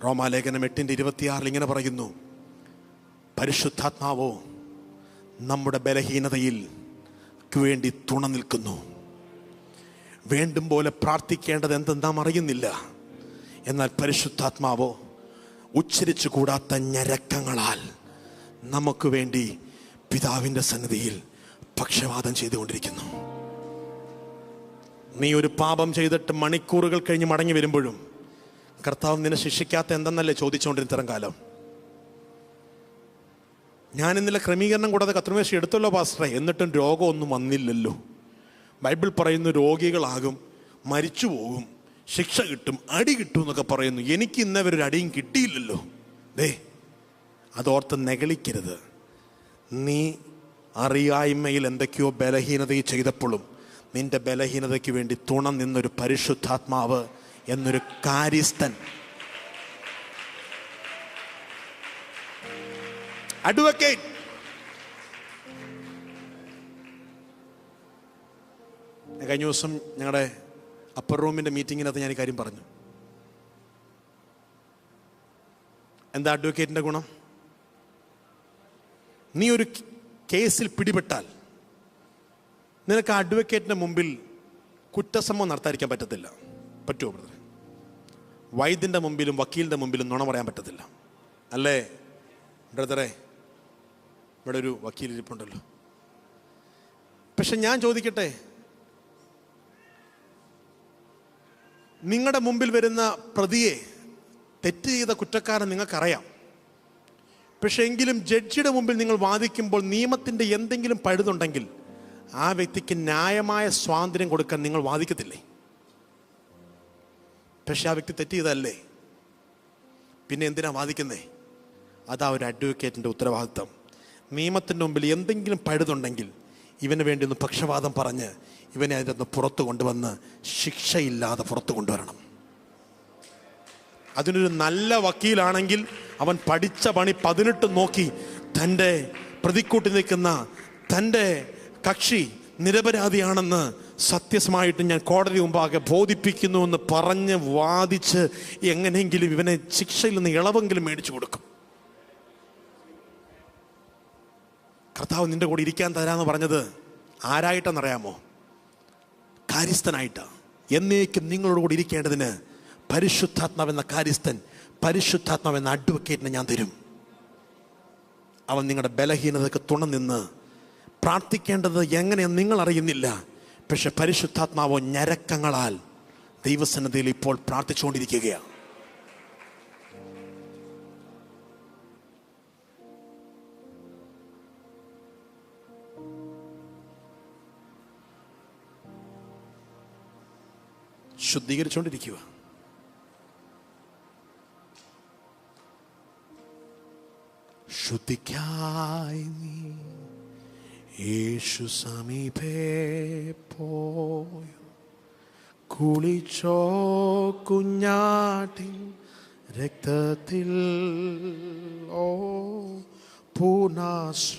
റോമാലേഖനം 8:26 ഇങ്ങനെ പറയുന്നു, പരിശുദ്ധാത്മാവോ നമ്മുടെ ബലഹീനതയിൽ വേണ്ടി തുണ നിൽക്കുന്നു. വേണ്ടും പോലെ പ്രാർത്ഥിക്കേണ്ടത് എന്തെന്നാം അറിയുന്നില്ല, എന്നാൽ പരിശുദ്ധാത്മാവോ ഉച്ചരിച്ചു കൂടാത്ത ഞരക്കങ്ങളാൽ നമുക്ക് വേണ്ടി പിതാവിൻ്റെ സന്നിധിയിൽ പക്ഷവാദം ചെയ്തുകൊണ്ടിരിക്കുന്നു. നീ ഒരു പാപം ചെയ്തിട്ട് മണിക്കൂറുകൾ കഴിഞ്ഞ് മടങ്ങി വരുമ്പോഴും കർത്താവ് നിന്നെ ശിക്ഷിക്കാത്ത എന്തെന്നല്ലേ ചോദിച്ചുകൊണ്ടിരുന്ന ഇത്തരം കാലം. ഞാൻ ഇന്നലെ ക്രമീകരണം കൂടാതെ കത്രിമേശ എടുത്തല്ലോ പാസ്റ്ററെ, എന്നിട്ടും രോഗമൊന്നും വന്നില്ലല്ലോ. ബൈബിൾ പറയുന്നു രോഗികളാകും, മരിച്ചു പോകും, ശിക്ഷ കിട്ടും, അടി കിട്ടും എന്നൊക്കെ പറയുന്നു. എനിക്ക് ഇന്നവരൊരു അടിയും കിട്ടിയില്ലല്ലോ. അതോർത്ത് നെഗളിക്കരുത്. നീ അറിയായ്മയിൽ എന്തൊക്കെയോ ബലഹീനതയിൽ ചെയ്തപ്പോഴും നിന്റെ ബലഹീനതയ്ക്ക് വേണ്ടി തുണ നിന്നൊരു പരിശുദ്ധാത്മാവ് എന്നൊരു കാര്യസ്ഥൻ, അഡ്വക്കേറ്റ്. കഴിഞ്ഞ ദിവസം ഞങ്ങളുടെ അപ്പർ റൂമിൻ്റെ മീറ്റിങ്ങിനകത്ത് ഞാൻ ഈ കാര്യം പറഞ്ഞു. എന്താ അഡ്വക്കേറ്റിൻ്റെ ഗുണം? നീ ഒരു കേസിൽ പിടിപെട്ടാൽ നിനക്ക് ആ അഡ്വക്കേറ്റിൻ്റെ മുമ്പിൽ കുറ്റസമ്മതം നടത്താതിരിക്കാൻ പറ്റത്തില്ല. പറ്റുമോ ബ്രദറെ? വൈദ്യൻ്റെ മുമ്പിലും വക്കീലിൻ്റെ മുമ്പിലും നുണ പറയാൻ പറ്റത്തില്ല, അല്ലേ ബ്രദറെ? ഇവിടെ ഒരു വക്കീൽ ഇരിപ്പുണ്ടല്ലോ. പക്ഷെ ഞാൻ ചോദിക്കട്ടെ, നിങ്ങളുടെ മുമ്പിൽ വരുന്ന പ്രതിയെ, തെറ്റ് ചെയ്ത കുറ്റക്കാരൻ നിങ്ങൾക്കറിയാം. പക്ഷെ എങ്കിലും ജഡ്ജിയുടെ മുമ്പിൽ നിങ്ങൾ വാദിക്കുമ്പോൾ നിയമത്തിൻ്റെ എന്തെങ്കിലും പഴുതുണ്ടെങ്കിൽ ആ വ്യക്തിക്ക് ന്യായമായ സ്വാതന്ത്ര്യം കൊടുക്കാൻ നിങ്ങൾ വാദിക്കത്തില്ലേ? പക്ഷെ ആ വ്യക്തി തെറ്റ് ചെയ്തല്ലേ, പിന്നെ എന്തിനാ വാദിക്കുന്നേ? അതാ ഒരു അഡ്വക്കേറ്റിൻ്റെ ഉത്തരവാദിത്വം. നിയമത്തിൻ്റെ മുമ്പിൽ എന്തെങ്കിലും പഴുതുണ്ടെങ്കിൽ ഇവന് വേണ്ടി ഒന്ന് പക്ഷവാദം പറഞ്ഞ് ഇവനെ അതിൽ നിന്ന് പുറത്തു കൊണ്ടുവന്ന് ശിക്ഷയില്ലാതെ പുറത്തു കൊണ്ടുവരണം. അതിനൊരു നല്ല വക്കീലാണെങ്കിൽ അവൻ പഠിച്ച പണി 18 നോക്കി തൻ്റെ പ്രതിക്കൂട്ടി നിൽക്കുന്ന തൻ്റെ കക്ഷി നിരപരാധിയാണെന്ന് സത്യസമായിട്ട് ഞാൻ കോടതി മുമ്പാകെ ബോധിപ്പിക്കുന്നു എന്ന് പറഞ്ഞ് വാദിച്ച് എങ്ങനെയെങ്കിലും ഇവനെ ശിക്ഷയിൽ നിന്ന് ഇളവെങ്കിലും മേടിച്ചു കൊടുക്കും. കർത്താവ് നിന്റെ കൂടെ ഇരിക്കാൻ തരാമെന്ന് പറഞ്ഞത് ആരായിട്ടെന്നറിയാമോ? കാര്യസ്ഥനായിട്ടാ. എന്നേക്കും നിങ്ങളോട് കൂടി ഇരിക്കേണ്ടതിന് പരിശുദ്ധാത്മാവെന്ന കാര്യസ്ഥൻ, പരിശുദ്ധാത്മാവെന്ന അഡ്വക്കേറ്റിനെ ഞാൻ തരും. അവൻ നിങ്ങളുടെ ബലഹീനതയ്ക്ക് തുണ നിന്ന് പ്രാർത്ഥിക്കേണ്ടത് എങ്ങനെയെന്ന് നിങ്ങൾ അറിയുന്നില്ല. പക്ഷെ പരിശുദ്ധാത്മാവോ ഞരക്കങ്ങളാൽ ദൈവസന്നിധിയിൽ ഇപ്പോൾ പ്രാർത്ഥിച്ചുകൊണ്ടിരിക്കുകയാണ്. ശുദ്ധീകരിച്ചുകൊണ്ടിരിക്കുക. ശുദ്ധിക്കായി നീ യേശു സമീപേ പോയോ, കുളിച്ചോ കുഞ്ഞാട്ടിൻ രക്തത്തിൽ, ഓ പൂർണ്ണാശ്രയം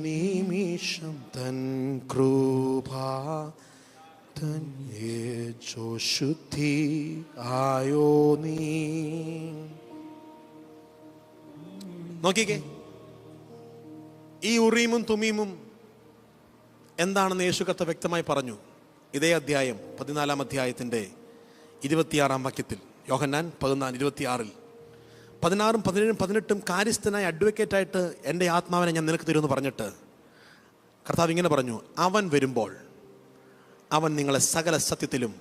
നിമിഷം തൻ കൃപ ശുദ്ധി ആയോ നീ. നോക്കിക്കേ, ഈ ഉറീമും തുമീമും എന്താണെന്ന് യേശു കർത്താവ് വ്യക്തമായി പറഞ്ഞു. ഇതേ അധ്യായം 14 അധ്യായത്തിൻ്റെ 26 വാക്യത്തിൽ, യോഹന്നാൻ 14:26. 16, 17, 18 കാര്യസ്ഥനായ അഡ്വക്കേറ്റായിട്ട് എൻ്റെ ആത്മാവിനെ ഞാൻ നിനക്ക് തരുമെന്ന് പറഞ്ഞിട്ട് കർത്താവ് ഇങ്ങനെ പറഞ്ഞു, അവൻ വരുമ്പോൾ അവൻ നിങ്ങളെ സകല സത്യത്തിലും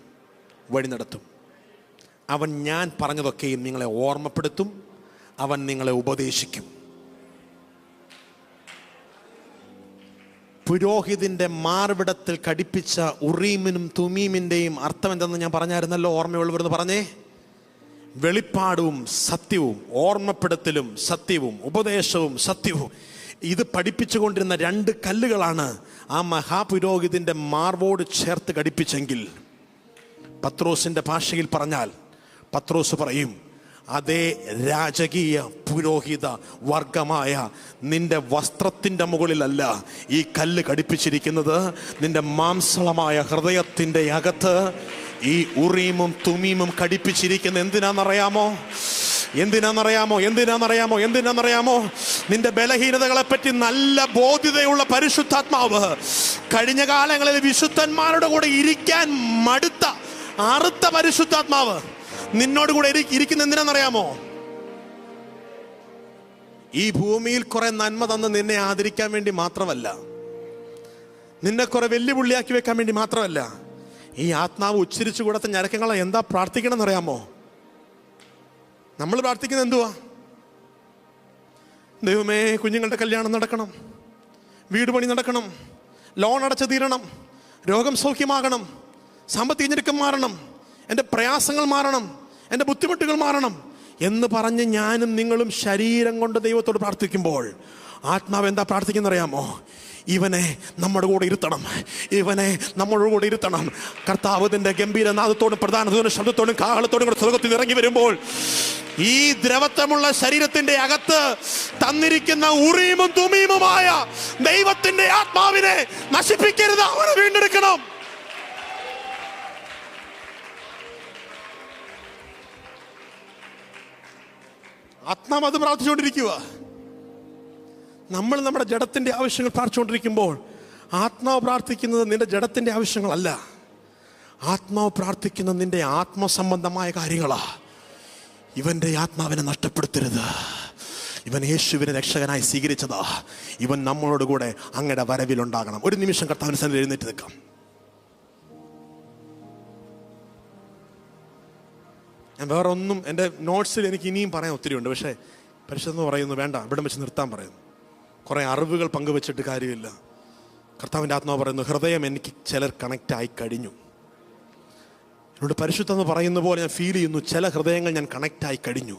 വഴി നടത്തും. അവൻ ഞാൻ പറഞ്ഞതൊക്കെയും നിങ്ങളെ ഓർമ്മപ്പെടുത്തും. അവൻ നിങ്ങളെ ഉപദേശിക്കും. പുരോഹിതന്റെ മാർവിടത്തിൽ ഘടിപ്പിച്ച ഉറീമിനും തുമീമിൻ്റെയും അർത്ഥം എന്തെന്ന് ഞാൻ പറഞ്ഞായിരുന്നല്ലോ. ഓർമ്മയുള്ളവരെന്ന് പറഞ്ഞേ. വെളിപ്പാടും സത്യവും, ഓർമ്മപ്പെടുത്തലും സത്യവും, ഉപദേശവും സത്യവും. ഇത് പഠിപ്പിച്ചുകൊണ്ടിരുന്ന 2 കല്ലുകളാണ് ആ മഹാപുരോഹിതന്റെ മാർവോട് ചേർത്ത് ഘടിപ്പിച്ചെങ്കിൽ, പത്രോസിന്റെ ഭാഷയിൽ പറഞ്ഞാൽ പത്രോസ് പറയും, അതേ രാജകീയ പുരോഹിത വർഗമായ നിന്റെ വസ്ത്രത്തിൻ്റെ മുകളിലല്ല ഈ കല്ല് ഘടിപ്പിച്ചിരിക്കുന്നത്. നിന്റെ മാംസളമായ ഹൃദയത്തിൻ്റെ അകത്ത് ഈ ഉറീമും തുമീമും ഘടിപ്പിച്ചിരിക്കുന്ന എന്തിനാണെന്നറിയാമോ? നിന്റെ ബലഹീനതകളെ പറ്റി നല്ല ബോധ്യതയുള്ള പരിശുദ്ധാത്മാവ്, കഴിഞ്ഞ കാലങ്ങളിൽ വിശുദ്ധന്മാരുടെ കൂടെ ഇരിക്കാൻ മടുത്ത അറുത്ത പരിശുദ്ധാത്മാവ് നിന്നോട് കൂടെ ഇരിക്കുന്ന എന്തിനാണെന്നറിയാമോ? ഈ ഭൂമിയിൽ കുറെ നന്മ തന്ന് നിന്നെ ആദരിക്കാൻ വേണ്ടി മാത്രമല്ല, നിന്നെ കുറെ വെല്ലുവിളിയാക്കി വെക്കാൻ വേണ്ടി മാത്രമല്ല. ഈ ആത്മാവ് ഉച്ചരിച്ചു കൊടുത്ത ഞരക്കങ്ങളെ എന്താ പ്രാർത്ഥിക്കണം എന്നറിയാമോ? നമ്മൾ പ്രാർത്ഥിക്കുന്നത് എന്തുവാ? ദൈവമേ, കുഞ്ഞുങ്ങളുടെ കല്യാണം നടക്കണം, വീട് പണി നടക്കണം, ലോൺ അടച്ചു തീരണം, രോഗം സൗഖ്യമാകണം, സാമ്പത്തിക ഞെരുക്കം മാറണം, എൻ്റെ പ്രയാസങ്ങൾ മാറണം, എൻ്റെ ബുദ്ധിമുട്ടുകൾ മാറണം എന്ന് പറഞ്ഞ് ഞാനും നിങ്ങളും ശരീരം കൊണ്ട് ദൈവത്തോട് പ്രാർത്ഥിക്കുമ്പോൾ ആത്മാവ് എന്താ പ്രാർത്ഥിക്കുന്നറിയാമോ? ഇവനെ നമ്മുടെ കൂടെ ഇരുത്തണം, ഇവനെ നമ്മുടെ കൂടെ ഇരുത്തണം. കർത്താവിന്റെ ഗംഭീരനാദത്തോടും പ്രധാനത്തോടും ശബ്ദത്തോടും കാഹളത്തോടും കൂടെ സ്വർഗ്ഗത്തിൽ ഇറങ്ങി വരുമ്പോൾ ഈ ദ്രവത്വമുള്ള ശരീരത്തിന്റെ അകത്ത് തന്നിരിക്കുന്ന ഉറീമും തുമീമുമായ ദൈവത്തിന്റെ ആത്മാവിനെ നശിപ്പിക്കരുത്, അവനെ വീണ്ടെടുക്കണം. ആത്മാവ് അത് പ്രാർത്ഥിച്ചുകൊണ്ടിരിക്കുക. നമ്മൾ നമ്മുടെ ജഡത്തിന്റെ ആവശ്യങ്ങൾ പ്രാർത്ഥിച്ചുകൊണ്ടിരിക്കുമ്പോൾ ആത്മാവ് പ്രാർത്ഥിക്കുന്നത് നിന്റെ ജഡത്തിന്റെ ആവശ്യങ്ങളല്ല. ആത്മാവ് പ്രാർത്ഥിക്കുന്നത് നിന്റെ ആത്മസംബന്ധമായ കാര്യങ്ങളാ. ഇവന്റെ ആത്മാവിനെ നഷ്ടപ്പെടുത്തരുത്. ഇവൻ യേശുവിനെ രക്ഷകനായി സ്വീകരിച്ചതാ. ഇവൻ നമ്മളോട് കൂടെ അങ്ങയുടെ വരവിലുണ്ടാകണം. ഒരു നിമിഷം കർത്താവിന്റെ സന്നിധിയിൽ എഴുന്നേറ്റ് നിൽക്കാം. ഞാൻ വേറെ ഒന്നും, എൻ്റെ നോട്ട്സിൽ എനിക്ക് ഇനിയും പറയാൻ ഒത്തിരി ഉണ്ട്. പക്ഷേ പരിശുദ്ധം പറയുന്നു, വേണ്ട, ഇവിടെ വെച്ച് നിർത്താൻ പറയുന്നു. കുറേ അറിവുകൾ പങ്കുവെച്ചിട്ട് കാര്യമില്ല. കർത്താവിൻ്റെ ആത്മാവ് പറയുന്നു, ഹൃദയം എനിക്ക് ചിലർ കണക്റ്റായി കഴിഞ്ഞു. എന്നോട് പരിശുദ്ധം എന്ന് പറയുന്ന പോലെ ഞാൻ ഫീൽ ചെയ്യുന്നു, ചില ഹൃദയങ്ങൾ ഞാൻ കണക്റ്റായി കഴിഞ്ഞു.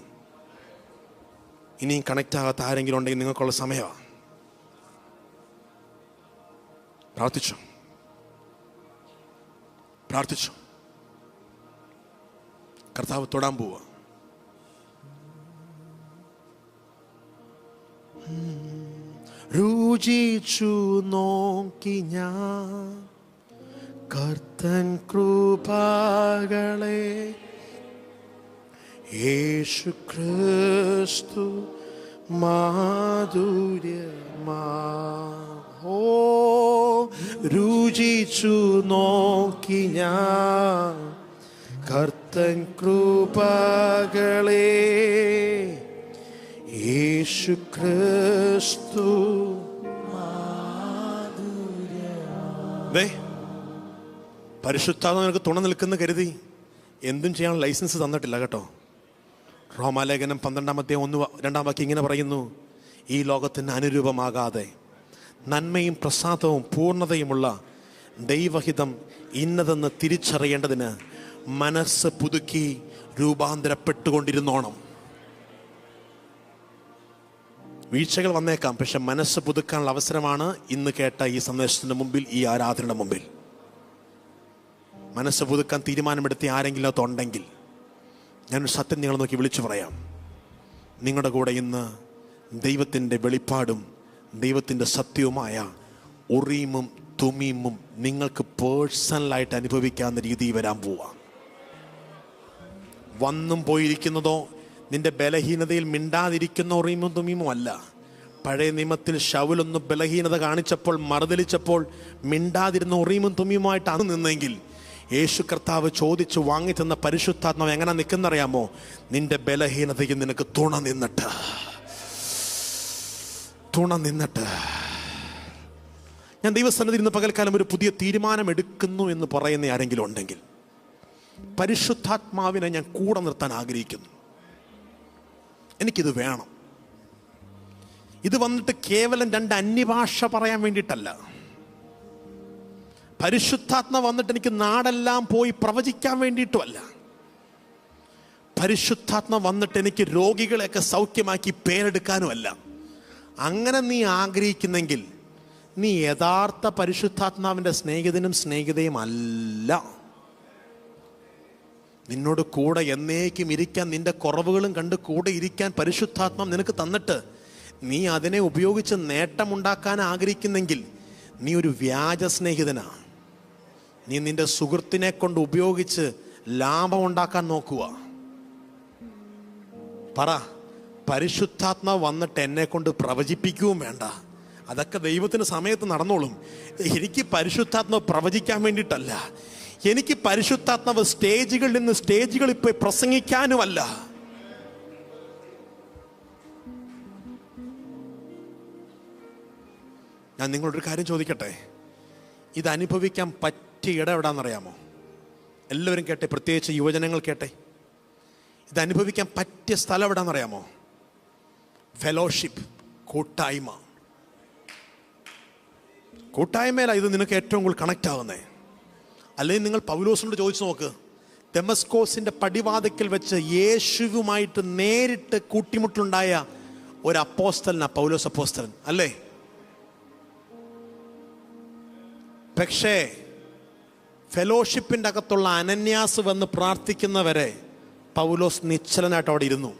ഇനിയും കണക്റ്റ് ആകാത്ത ആരെങ്കിലും ഉണ്ടെങ്കിൽ നിങ്ങൾക്കുള്ള സമയമാണ്. പ്രാർത്ഥിച്ചു. കർത്താവ് തൊടാൻ പോവുക. രുചിച്ചു നോക്കി ഞാൻ കർത്തൻ കൃപകളെ, യേശു ക്രിസ്തു മാധുര്യമാ. ഓ രുചിച്ചു നോക്കി ഞാൻ കർത്തൻ കൃപകളെ, യേശു ക്രിസ്തു. പരിശുദ്ധാത്മാവ് നിനക്ക് തുണ നിൽക്കുന്ന കരുതി എന്തും ചെയ്യാൻ ലൈസൻസ് തന്നിട്ടില്ല കേട്ടോ. റോമാലേഖനം 12:1-2 വാക്യം ഇങ്ങനെ പറയുന്നു, ഈ ലോകത്തിന് അനുരൂപമാകാതെ നന്മയും പ്രസാദവും പൂർണ്ണതയുമുള്ള ദൈവഹിതം ഇന്നതെന്ന് തിരിച്ചറിയേണ്ടതിന് മനസ്സ് പുതുക്കി രൂപാന്തരപ്പെട്ടുകൊണ്ടിരുന്നോണം. വീഴ്ചകൾ വന്നേക്കാം, പക്ഷെ മനസ്സ് പുതുക്കാനുള്ള അവസരമാണ് ഇന്ന് കേട്ട ഈ സന്ദേശത്തിന് മുമ്പിൽ, ഈ ആരാധനയുടെ മുമ്പിൽ. മനസ്സ് പുതുക്കാൻ തീരുമാനമെടുത്തി ആരെങ്കിലും അതുണ്ടെങ്കിൽ ഞാനൊരു സത്യം നിങ്ങളെ നോക്കി വിളിച്ചു പറയാം. നിങ്ങളുടെ കൂടെ ഇന്ന് ദൈവത്തിൻ്റെ വെളിപ്പാടും ദൈവത്തിൻ്റെ സത്യവുമായ ഉറീമും തുമീമും നിങ്ങൾക്ക് പേഴ്സണലായിട്ട് അനുഭവിക്കാവുന്ന രീതി വരാൻ പോവാം. വന്നും പോയിരിക്കുന്നതോ നിന്റെ ബലഹീനതയിൽ മിണ്ടാതിരിക്കുന്ന ഉറീമും തുമീമും അല്ല. പഴയ നിയമത്തിൽ ശൗലൊന്ന് ബലഹീനത കാണിച്ചപ്പോൾ, മറുതലിച്ചപ്പോൾ മിണ്ടാതിരുന്ന ഉറീമും തുമീമുമായിട്ടാണ് നിന്നെങ്കിൽ, യേശു കർത്താവ് ചോദിച്ച് വാങ്ങി തന്ന പരിശുദ്ധാത്മാവ് എങ്ങനെ നിൽക്കുന്നറിയാമോ? നിന്റെ ബലഹീനതയ്ക്ക് നിനക്ക് തുണ നിന്നിട്ട് ഞാൻ ദൈവസന്നിധിയിൽ ഇന്ന് പകൽക്കാലം ഒരു പുതിയ തീരുമാനം എടുക്കുന്നു എന്ന് പറയുന്ന ആരെങ്കിലും ഉണ്ടെങ്കിൽ, പരിശുദ്ധാത്മാവിനെ ഞാൻ കൂടെ നിർത്താൻ ആഗ്രഹിക്കുന്നു. എനിക്കിത് വേണം. ഇത് വന്നിട്ട് കേവലം 2 അന്യഭാഷ പറയാൻ വേണ്ടിയിട്ടല്ല. പരിശുദ്ധാത്മ വന്നിട്ട് എനിക്ക് നാടെല്ലാം പോയി പ്രവചിക്കാൻ വേണ്ടിയിട്ടുമല്ല. പരിശുദ്ധാത്മ വന്നിട്ട് എനിക്ക് രോഗികളെയൊക്കെ സൗഖ്യമാക്കി പേരെടുക്കാനുമല്ല. അങ്ങനെ നീ ആഗ്രഹിക്കുന്നെങ്കിൽ നീ യഥാർത്ഥ പരിശുദ്ധാത്മാവിൻ്റെ സ്നേഹിതനും സ്നേഹിതയും അല്ല. നിന്നോട് കൂടെ എന്നേക്കും ഇരിക്കാൻ, നിന്റെ കുറവുകളും കണ്ട് കൂടെ ഇരിക്കാൻ പരിശുദ്ധാത്മ നിനക്ക് തന്നിട്ട് നീ അതിനെ ഉപയോഗിച്ച് നേട്ടമുണ്ടാക്കാൻ ആഗ്രഹിക്കുന്നെങ്കിൽ നീ ഒരു വ്യാജ സ്നേഹിതനാണ്. നീ നിന്റെ സുഹൃത്തിനെ കൊണ്ട് ഉപയോഗിച്ച് ലാഭം ഉണ്ടാക്കാൻ നോക്കുക. പറ, പരിശുദ്ധാത്മാവ് വന്നിട്ട് എന്നെ കൊണ്ട് പ്രവചിപ്പിക്കുകയും വേണ്ട, അതൊക്കെ ദൈവത്തിന് സമയത്ത് നടന്നോളും. എനിക്ക് പരിശുദ്ധാത്മാവ് പ്രവചിക്കാൻ വേണ്ടിയിട്ടല്ല. എനിക്ക് പരിശുദ്ധാത്മാവ് സ്റ്റേജുകളിൽ നിന്ന് സ്റ്റേജുകളിൽ പോയി പ്രസംഗിക്കാനുമല്ല. ഞാൻ നിങ്ങളൊരു കാര്യം ചോദിക്കട്ടെ. ഇത് അനുഭവിക്കാൻ പറ്റിയ ഇടം എവിടാന്നറിയാമോ? എല്ലാവരും കേട്ടെ, പ്രത്യേകിച്ച് യുവജനങ്ങൾ കേട്ടെ. ഇത് അനുഭവിക്കാൻ പറ്റിയ സ്ഥലം എവിടാന്നറിയാമോ? ഫെലോഷിപ്പ്, കൂട്ടായ്മ. കൂട്ടായ്മയിലാണ് ഇത് നിനക്ക് ഏറ്റവും കൂടുതൽ കണക്റ്റ് ആകുന്നത്. അല്ലെങ്കിൽ നിങ്ങൾ പൗലോസിനോട് ചോദിച്ചു നോക്ക്. ദമസ്കോസിന്റെ പടിവാതിക്കൽ വെച്ച് യേശുവുമായിട്ട് നേരിട്ട് കൂട്ടിമുട്ടുണ്ടായ ഒരു അപ്പോസ്തലനാ പൗലോസ് അപ്പോസ്തലൻ, അല്ലേ? പക്ഷേ ഫെലോഷിപ്പിൻ്റെ അകത്തുള്ള അനന്യാസ് വന്ന് പ്രാർത്ഥിക്കുന്നവരെ പൗലോസ് നിശ്ചലനായിട്ട് അവിടെ ഇരുന്നു.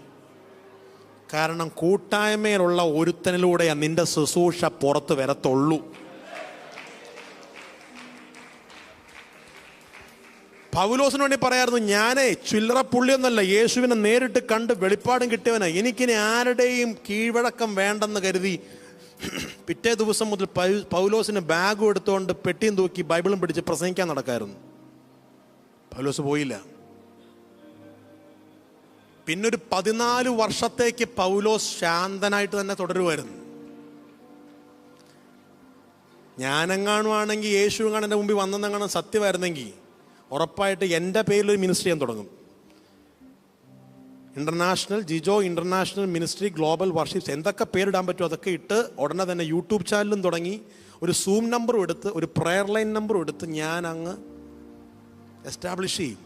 കാരണം കൂട്ടായ്മയിലുള്ള ഒരുത്തനിലൂടെയാണ് നിന്റെ ശുശ്രൂഷ പുറത്ത് വരത്തുള്ളൂ. പൗലോസിന് വേണ്ടി പറയായിരുന്നു, ഞാനേ ചില്ലറ പുള്ളിയൊന്നല്ല, യേശുവിനെ നേരിട്ട് കണ്ട് വെളിപ്പാടും കിട്ടിയവനാ. എനിക്കിനി ആരുടെയും കീഴ്വഴക്കം വേണ്ടെന്ന് കരുതി പിറ്റേ ദിവസം മുതൽ പൗലോസിന് ബാഗും എടുത്തുകൊണ്ട് പെട്ടിയും തൂക്കി ബൈബിളും പിടിച്ച് പ്രസംഗിക്കാൻ നടക്കായിരുന്നു. പൗലോസ് പോയില്ല. പിന്നൊരു 14 വർഷത്തേക്ക് പൗലോസ് ശാന്തനായിട്ട് തന്നെ തുടരുമായിരുന്നു. ഞാനെങ്ങാണുവാണെങ്കിൽ യേശുവെങ്ങാണ് എൻ്റെ മുമ്പിൽ വന്നെന്നെങ്ങാണ് സത്യമായിരുന്നെങ്കിൽ ഉറപ്പായിട്ട് എൻ്റെ പേരിലൊരു മിനിസ്ട്രി ചെയ്യാൻ തുടങ്ങും. International Jijo international ministry global worships, എന്തൊക്കെ പേരിടാൻ പറ്റുമോ അതൊക്കെ ഇട്ട് ഉടനെ തന്നെ യൂട്യൂബ് ചാനലും തുടങ്ങി, ഒരു സൂം നമ്പറും എടുത്ത്, ഒരു പ്രെയർ ലൈൻ നമ്പറും എടുത്ത് ഞാൻ അങ്ങ് എസ്റ്റാബ്ലിഷ് ചെയ്യും.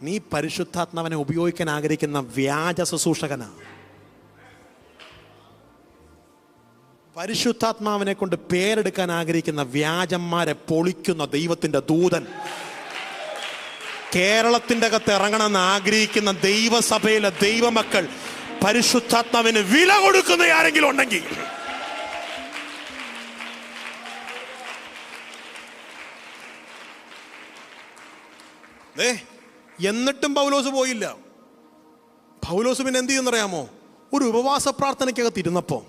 നീ പരിശുദ്ധാത്മാവിനെ ഉപയോഗിക്കാൻ ആഗ്രഹിക്കുന്ന വ്യാജ ശുശ്രൂഷകനാ. പരിശുദ്ധാത്മാവിനെ കൊണ്ട് പേരെടുക്കാൻ ആഗ്രഹിക്കുന്ന വ്യാജന്മാരെ പൊളിക്കുന്ന ദൈവത്തിന്റെ ദൂതൻ കേരളത്തിൻ്റെ അകത്ത് ഇറങ്ങണമെന്ന് ആഗ്രഹിക്കുന്ന ദൈവസഭയിലെ ദൈവമക്കൾ, പരിശുദ്ധാത്മാവിന് വില കൊടുക്കുന്ന ആരെങ്കിലും ഉണ്ടെങ്കിൽ എന്നിട്ടും പൗലോസ് പോയില്ല. പൗലോസ് പിന്നെ എന്ത് ചെയ്യുന്നറിയാമോ? ഒരു ഉപവാസ പ്രാർത്ഥനയ്ക്കകത്ത് ഇരുന്നപ്പോ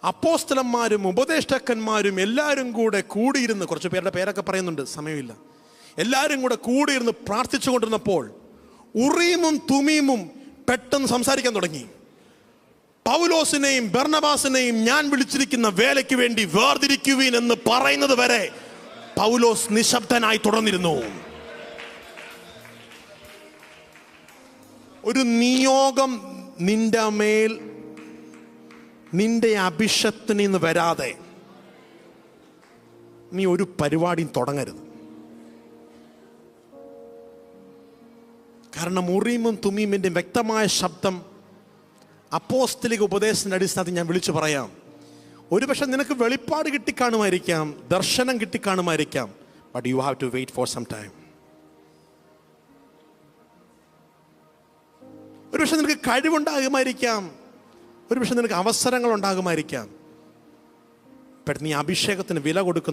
അപ്പോസ്തലന്മാരും ഉപദേഷ്ടാക്കന്മാരും എല്ലാവരും കൂടിയിരുന്ന്, കുറച്ച് പേരുടെ പേരൊക്കെ പറയുന്നുണ്ട്, സമയമില്ല, എല്ലാവരും കൂടിയിരുന്ന് പ്രാർത്ഥിച്ചു കൊണ്ടിരുന്നപ്പോൾ ഉറീമും തുമീമും പെട്ടെന്ന് സംസാരിക്കാൻ തുടങ്ങി. പൗലോസിനെയും ബർന്നബാസിനെയും ഞാൻ വിളിച്ചിരിക്കുന്ന വേലയ്ക്ക് വേണ്ടി വേർതിരിക്കുവീൻ എന്ന് പറയുന്നത് വരെ പൗലോസ് നിശബ്ദനായി തുടർന്നിരുന്നു. ഒരു നിയോഗം നിന്റെ മേൽ നിന്റെ അഭിഷത്തിന് നിന്ന് വരാതെ നീ ഒരു പരിപാടിയും തുടങ്ങരുത്. കാരണം ഉറീമും തുമീമിൻ്റെ വ്യക്തമായ ശബ്ദം അപ്പോസ്തലിക ഉപദേശത്തിൻ്റെ അടിസ്ഥാനത്തിൽ ഞാൻ വിളിച്ചു പറയാം. ഒരുപക്ഷെ നിനക്ക് വെളിപ്പാട് കിട്ടിക്കാണുമായിരിക്കാം, ദർശനം കിട്ടിക്കാണുമായിരിക്കാം, but you have to wait for some time. ഒരുപക്ഷെ നിനക്ക് കഴിവുണ്ടാകുമായിരിക്കാം, ഒരുപക്ഷെ നിനക്ക് അവസരങ്ങൾ ഉണ്ടാകുമായിരിക്കാം, പെട്ടെന്ന് ഈ അഭിഷേകത്തിന് വില കൊടുക്കുന്ന